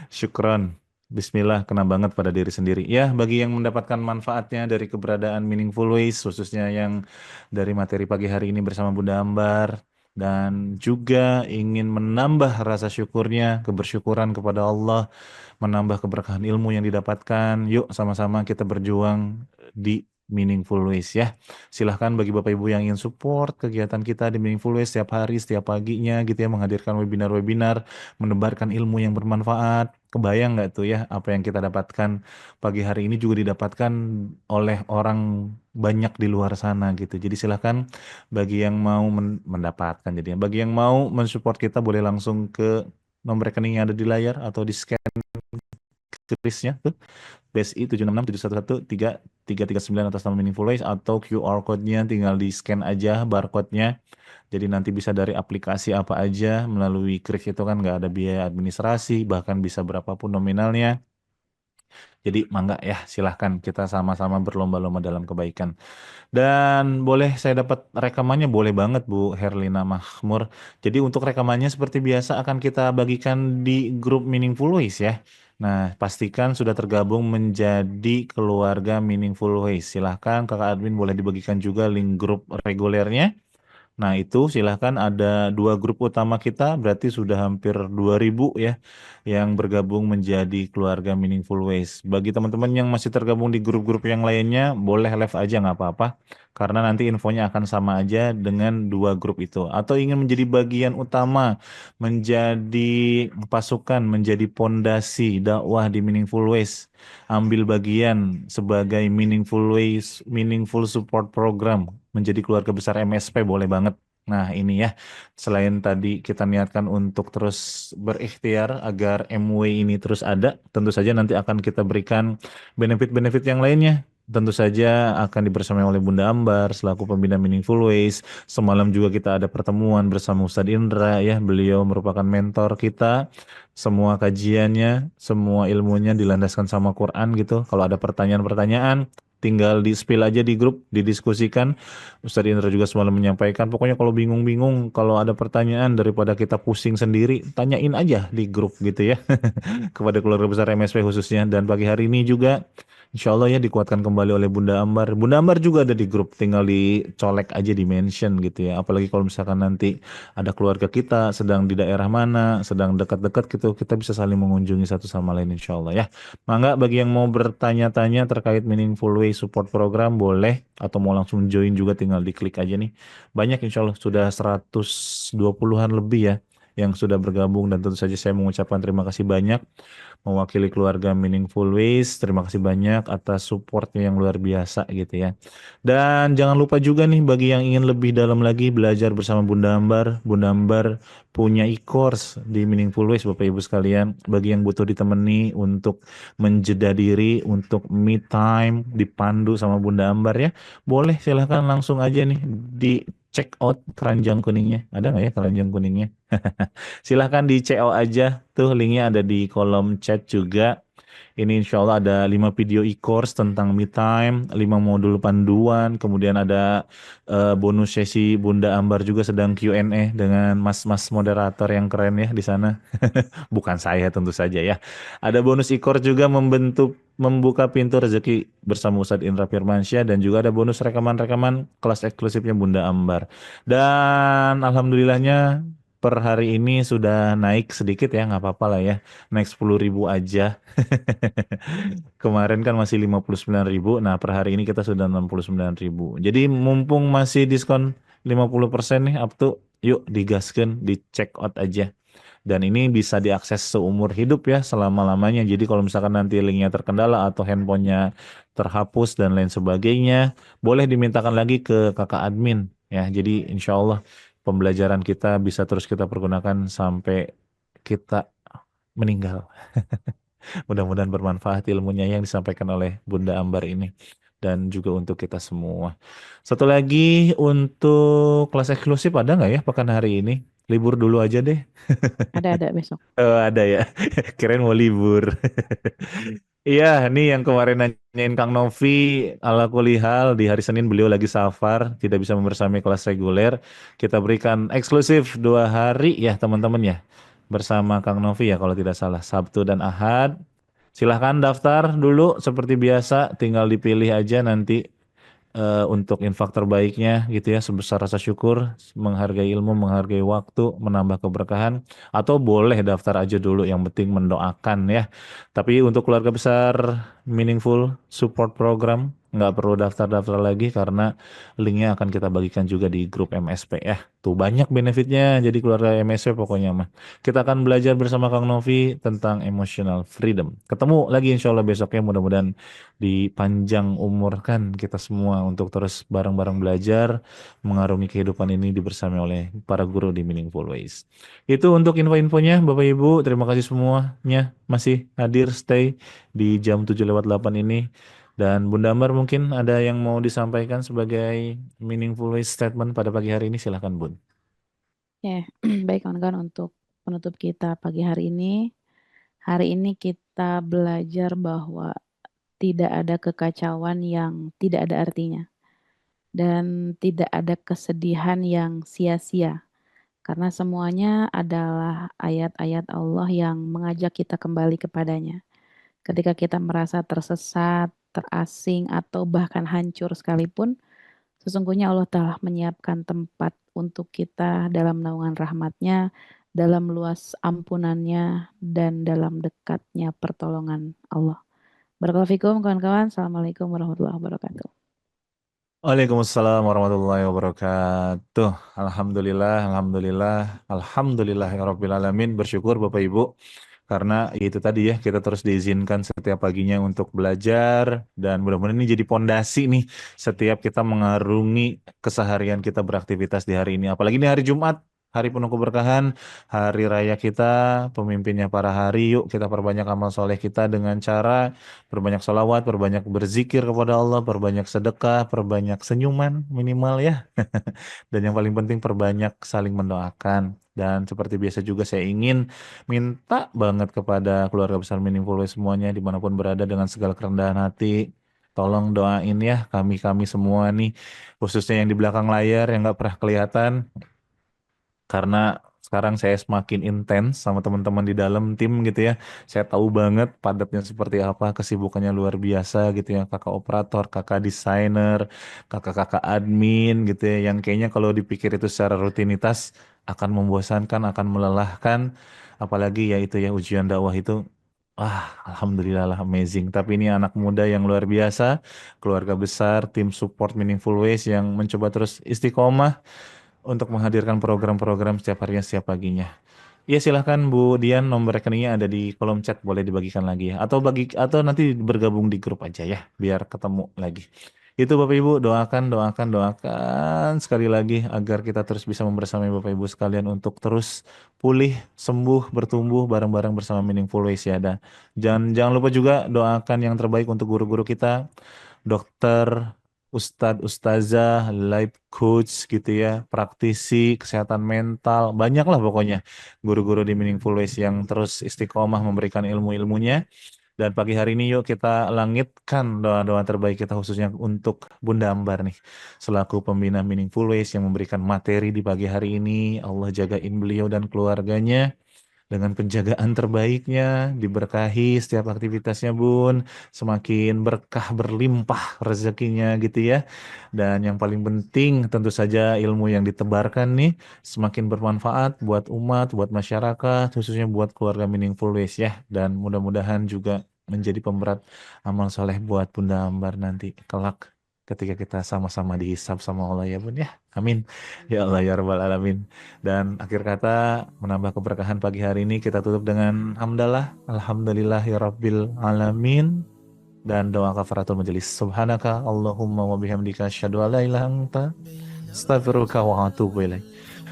Syukron. Bismillah, kena banget pada diri sendiri. Ya, bagi yang mendapatkan manfaatnya dari keberadaan Meaningful Ways, khususnya yang dari materi pagi hari ini bersama Bunda Ambar, dan juga ingin menambah rasa syukurnya, kebersyukuran kepada Allah, menambah keberkahan ilmu yang didapatkan. Yuk sama-sama kita berjuang di Meaningful Ways ya. Silahkan bagi Bapak Ibu yang ingin support kegiatan kita di Meaningful Ways setiap hari, setiap paginya gitu ya, menghadirkan webinar-webinar, menebarkan ilmu yang bermanfaat. Kebayang nggak tuh ya apa yang kita dapatkan pagi hari ini juga didapatkan oleh orang banyak di luar sana gitu. Jadi silahkan bagi yang mau mendapatkan jadinya. Bagi yang mau mensupport kita boleh langsung ke nomor rekening yang ada di layar atau di scan krisnya tuh BSI 76611339 atas nama Meaningful Ways atau QR code-nya tinggal di scan aja barcode-nya. Jadi nanti bisa dari aplikasi apa aja melalui kris itu kan nggak ada biaya administrasi bahkan bisa berapapun nominalnya. Jadi mangga ya silahkan kita sama-sama berlomba-lomba dalam kebaikan. Dan boleh saya dapat rekamannya boleh banget Bu Herlina Mahmur. Jadi untuk rekamannya seperti biasa akan kita bagikan di grup Meaningful Ways ya. Nah, pastikan sudah tergabung menjadi keluarga Meaningful Ways. Silahkan kakak admin boleh dibagikan juga link grup regulernya. Nah, itu silahkan ada dua grup utama kita, berarti sudah hampir 2000 ya yang bergabung menjadi keluarga Meaningful Ways. Bagi teman-teman yang masih tergabung di grup-grup yang lainnya, boleh live aja nggak apa-apa, karena nanti infonya akan sama aja dengan dua grup itu. Atau ingin menjadi bagian utama, menjadi pasukan, menjadi pondasi dakwah di Meaningful Ways, ambil bagian sebagai Meaningful Ways, Meaningful Support Program, menjadi keluarga besar MSP boleh banget. Nah ini ya, selain tadi kita niatkan untuk terus berikhtiar agar MW ini terus ada, tentu saja nanti akan kita berikan benefit-benefit yang lainnya. Tentu saja akan dibersamai oleh Bunda Ambar selaku pembina Meaningful Ways. Semalam juga kita ada pertemuan bersama Ustadz Indra ya, beliau merupakan mentor kita. Semua kajiannya, semua ilmunya dilandaskan sama Quran gitu. Kalau ada pertanyaan-pertanyaan, tinggal di spill aja di grup, didiskusikan. Ustadz Indra juga semalam menyampaikan, pokoknya kalau bingung-bingung, kalau ada pertanyaan daripada kita pusing sendiri, tanyain aja di grup gitu ya. Kepada keluarga besar MSP khususnya. Dan pagi hari ini juga insya Allah ya dikuatkan kembali oleh Bunda Ambar. Bunda Ambar juga ada di grup, tinggal dicolek aja di mention gitu ya. Apalagi kalau misalkan nanti ada keluarga kita sedang di daerah mana, sedang dekat-dekat gitu, kita bisa saling mengunjungi satu sama lain insya Allah ya. Mangga bagi yang mau bertanya-tanya terkait Meaningful Way Support Program boleh, atau mau langsung join juga tinggal diklik aja nih. Banyak insya Allah sudah 120-an lebih ya yang sudah bergabung, dan tentu saja saya mengucapkan terima kasih banyak mewakili keluarga Meaningful Ways. Terima kasih banyak atas supportnya yang luar biasa gitu ya. Dan jangan lupa juga nih bagi yang ingin lebih dalam lagi belajar bersama Bunda Ambar. Bunda Ambar punya e-course di Meaningful Ways Bapak Ibu sekalian. Bagi yang butuh ditemani untuk menjeda diri, untuk me time, dipandu sama Bunda Ambar ya. Boleh silahkan langsung aja nih di check out keranjang kuningnya. Ada nggak ya keranjang kuningnya? Silahkan di CO aja. Tuh linknya ada di kolom chat juga. Ini insya Allah ada 5 video e-course tentang me time, 5 modul panduan, kemudian ada bonus sesi Bunda Ambar juga sedang Q&A dengan mas-mas moderator yang keren ya di sana. Bukan saya tentu saja ya. Ada bonus e-course juga membuka pintu rezeki bersama Ustadz Indra Firmansyah dan juga ada bonus rekaman-rekaman kelas eksklusifnya Bunda Ambar. Dan alhamdulillahnya per hari ini sudah naik sedikit ya, nggak apa-apa lah ya. Naik 10.000 aja. Kemarin kan masih 59.000. Nah, per hari ini kita sudah 69.000. Jadi mumpung masih diskon 50% nih up to, yuk digaskan, di check out aja. Dan ini bisa diakses seumur hidup ya selama-lamanya. Jadi kalau misalkan nanti linknya terkendala atau handphonenya terhapus dan lain sebagainya, boleh dimintakan lagi ke kakak admin ya. Jadi insya Allah pembelajaran kita bisa terus kita pergunakan sampai kita meninggal. Mudah-mudahan bermanfaat ilmunya yang disampaikan oleh Bunda Ambar ini dan juga untuk kita semua. Satu lagi untuk kelas eksklusif ada nggak ya pekan hari ini? Libur dulu aja deh. Ada besok. Oh, ada ya. Keren mau libur. Iya, nih yang kemarin nanyain Kang Novi, ala kulihal di hari Senin beliau lagi safar, tidak bisa membersamai kelas reguler. Kita berikan eksklusif 2 hari ya teman-teman ya, bersama Kang Novi ya kalau tidak salah, Sabtu dan Ahad. Silahkan daftar dulu seperti biasa, tinggal dipilih aja nanti untuk infak terbaiknya gitu ya sebesar rasa syukur, menghargai ilmu, menghargai waktu, menambah keberkahan atau boleh daftar aja dulu yang penting mendoakan ya. Tapi untuk keluarga besar Meaningful Support Program nggak perlu daftar-daftar lagi karena linknya akan kita bagikan juga di grup MSP ya. Tuh banyak benefitnya jadi keluarga MSP pokoknya mah. Kita akan belajar bersama Kang Novi tentang emotional freedom. Ketemu lagi insya Allah besoknya mudah-mudahan dipanjang umurkan kita semua untuk terus bareng-bareng belajar mengarungi kehidupan ini dibersama oleh para guru di Meaningful Ways. Itu untuk info-infonya Bapak Ibu, terima kasih semuanya masih hadir stay di jam 7:08 ini. Dan Bunda Ambar mungkin ada yang mau disampaikan sebagai Meaningful Ways statement pada pagi hari ini silahkan Bun. Ya, baik kawan-kawan untuk penutup kita pagi hari ini. Hari ini kita belajar bahwa tidak ada kekacauan yang tidak ada artinya. Dan tidak ada kesedihan yang sia-sia. Karena semuanya adalah ayat-ayat Allah yang mengajak kita kembali kepadanya. Ketika kita merasa tersesat, terasing, atau bahkan hancur sekalipun, sesungguhnya Allah telah menyiapkan tempat untuk kita dalam naungan rahmatnya, dalam luas ampunannya, dan dalam dekatnya pertolongan Allah. Barakallahu fikum kawan-kawan. Assalamualaikum warahmatullahi wabarakatuh. Waalaikumsalam warahmatullahi wabarakatuh. Alhamdulillah, alhamdulillah, alhamdulillah ya Rabbil Alamin. Bersyukur Bapak Ibu. Karena itu tadi ya, kita terus diizinkan setiap paginya untuk belajar. Dan mudah-mudahan ini jadi pondasi nih. Setiap kita mengarungi keseharian kita beraktivitas di hari ini. Apalagi ini hari Jumat. Hari penuh keberkahan, hari raya kita, pemimpinnya para hari. Yuk kita perbanyak amal soleh kita dengan cara perbanyak sholawat, perbanyak berzikir kepada Allah, perbanyak sedekah, perbanyak senyuman minimal ya. Dan yang paling penting perbanyak saling mendoakan. Dan seperti biasa juga saya ingin minta banget kepada keluarga besar Meaningful Way semuanya dimanapun berada dengan segala kerendahan hati. Tolong doain ya kami-kami semua nih, khususnya yang di belakang layar yang nggak pernah kelihatan. Karena sekarang saya semakin intens sama teman-teman di dalam tim gitu ya. Saya tahu banget padatnya seperti apa, kesibukannya luar biasa gitu ya. Kakak operator, kakak desainer, kakak-kakak admin gitu ya. Yang kayaknya kalau dipikir itu secara rutinitas akan membosankan, akan melelahkan. Apalagi ya itu ya ujian dakwah itu. Wah, alhamdulillah lah amazing. Tapi ini anak muda yang luar biasa, keluarga besar, tim support Meaningful Ways yang mencoba terus istiqomah untuk menghadirkan program-program setiap harinya, setiap paginya. Ya silahkan Bu Dian, nomor rekeningnya ada di kolom chat, boleh dibagikan lagi ya. Atau nanti bergabung di grup aja ya, biar ketemu lagi. Itu Bapak Ibu, doakan sekali lagi agar kita terus bisa membersamai Bapak Ibu sekalian untuk terus pulih, sembuh, bertumbuh bareng-bareng bersama Meaningful Ways ya. Dan jangan lupa juga doakan yang terbaik untuk guru-guru kita, dokter, ustadz, ustazah, life coach gitu ya, praktisi, kesehatan mental, banyak lah pokoknya guru-guru di Meaningful Ways yang terus istiqomah memberikan ilmu-ilmunya. Dan pagi hari ini yuk kita langitkan doa-doa terbaik kita khususnya untuk Bunda Ambar nih. Selaku pembina Meaningful Ways yang memberikan materi di pagi hari ini. Allah jagain beliau dan keluarganya dengan penjagaan terbaiknya, diberkahi setiap aktivitasnya Bun, semakin berkah berlimpah rezekinya gitu ya. Dan yang paling penting tentu saja ilmu yang ditebarkan nih semakin bermanfaat buat umat, buat masyarakat, khususnya buat keluarga Meaningful Ways ya. Dan mudah-mudahan juga menjadi pemberat amal soleh buat Bunda Ambar nanti kelak ketika kita sama-sama dihisab sama Allah ya Bun ya. Amin. Ya Allah ya Rabbal Alamin. Dan akhir kata menambah keberkahan pagi hari ini kita tutup dengan hamdalah. Alhamdulillahirabbil alamin. Dan doa kafaratul majelis. Subhanaka Allahumma wa bihamdika asyhadu an la ilaha illa anta astaghfiruka wa atubu ilaik.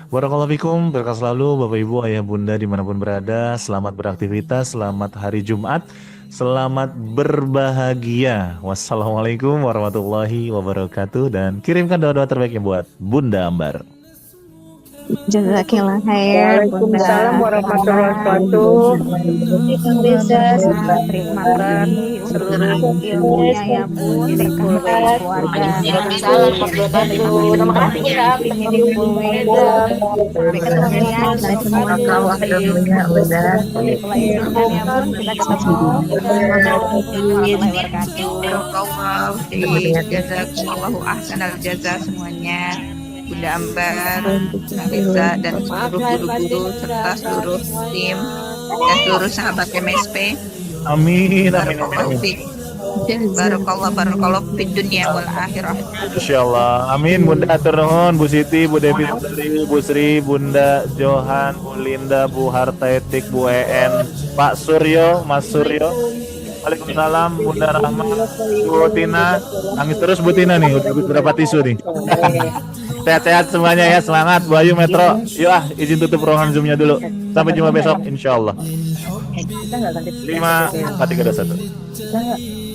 Barakallahu fikum, berkah selalu Bapak Ibu, Ayah Bunda dimanapun berada. Selamat beraktivitas, selamat hari Jumat, selamat berbahagia. Wassalamualaikum warahmatullahi wabarakatuh. Dan kirimkan doa-doa terbaiknya buat Bunda Ambar. Jazakillah khair Bunda Waalaikumsalam warahmatullahi wabarakatuh. Terima kasih seluruh ilmunya ya Bun, berkah bagi keluarga. Waalaikumsalam warahmatullahi wabarakatuh. Terima kasih ya. Meaningful Ways. Sampai ketemu ya. Mulai Islam ya Bun, kita ketemu. Warahmatullahi wabarakatuh. Jazakumullahu ahsanal jaza semuanya. Bunda Ambar, Reza, dan seluruh guru-guru serta seluruh tim dan seluruh sahabat MSP. Amin, amin, amin, Barakallahu amin. fiik. Barakallahu fid dunya wal akhirah. Insyaallah. Amin. Bunda atur nuhun, Bu Siti, Bu Devi, Bu Sri, Bunda Johan, Bu Linda, Bu Hartaetik, Bu EN, Pak Suryo, Mas Suryo. Waalaikumsalam, Bunda Rahma, Bu Tina. Nangis terus Bu Tina nih, udah berapa tisu nih. Sehat-sehat semuanya ya, semangat Bu Ayu Metro. Yuk izin tutup ruangan Zoom-nya dulu. Sampai jumpa besok insyaallah. 5 4 3 2 1.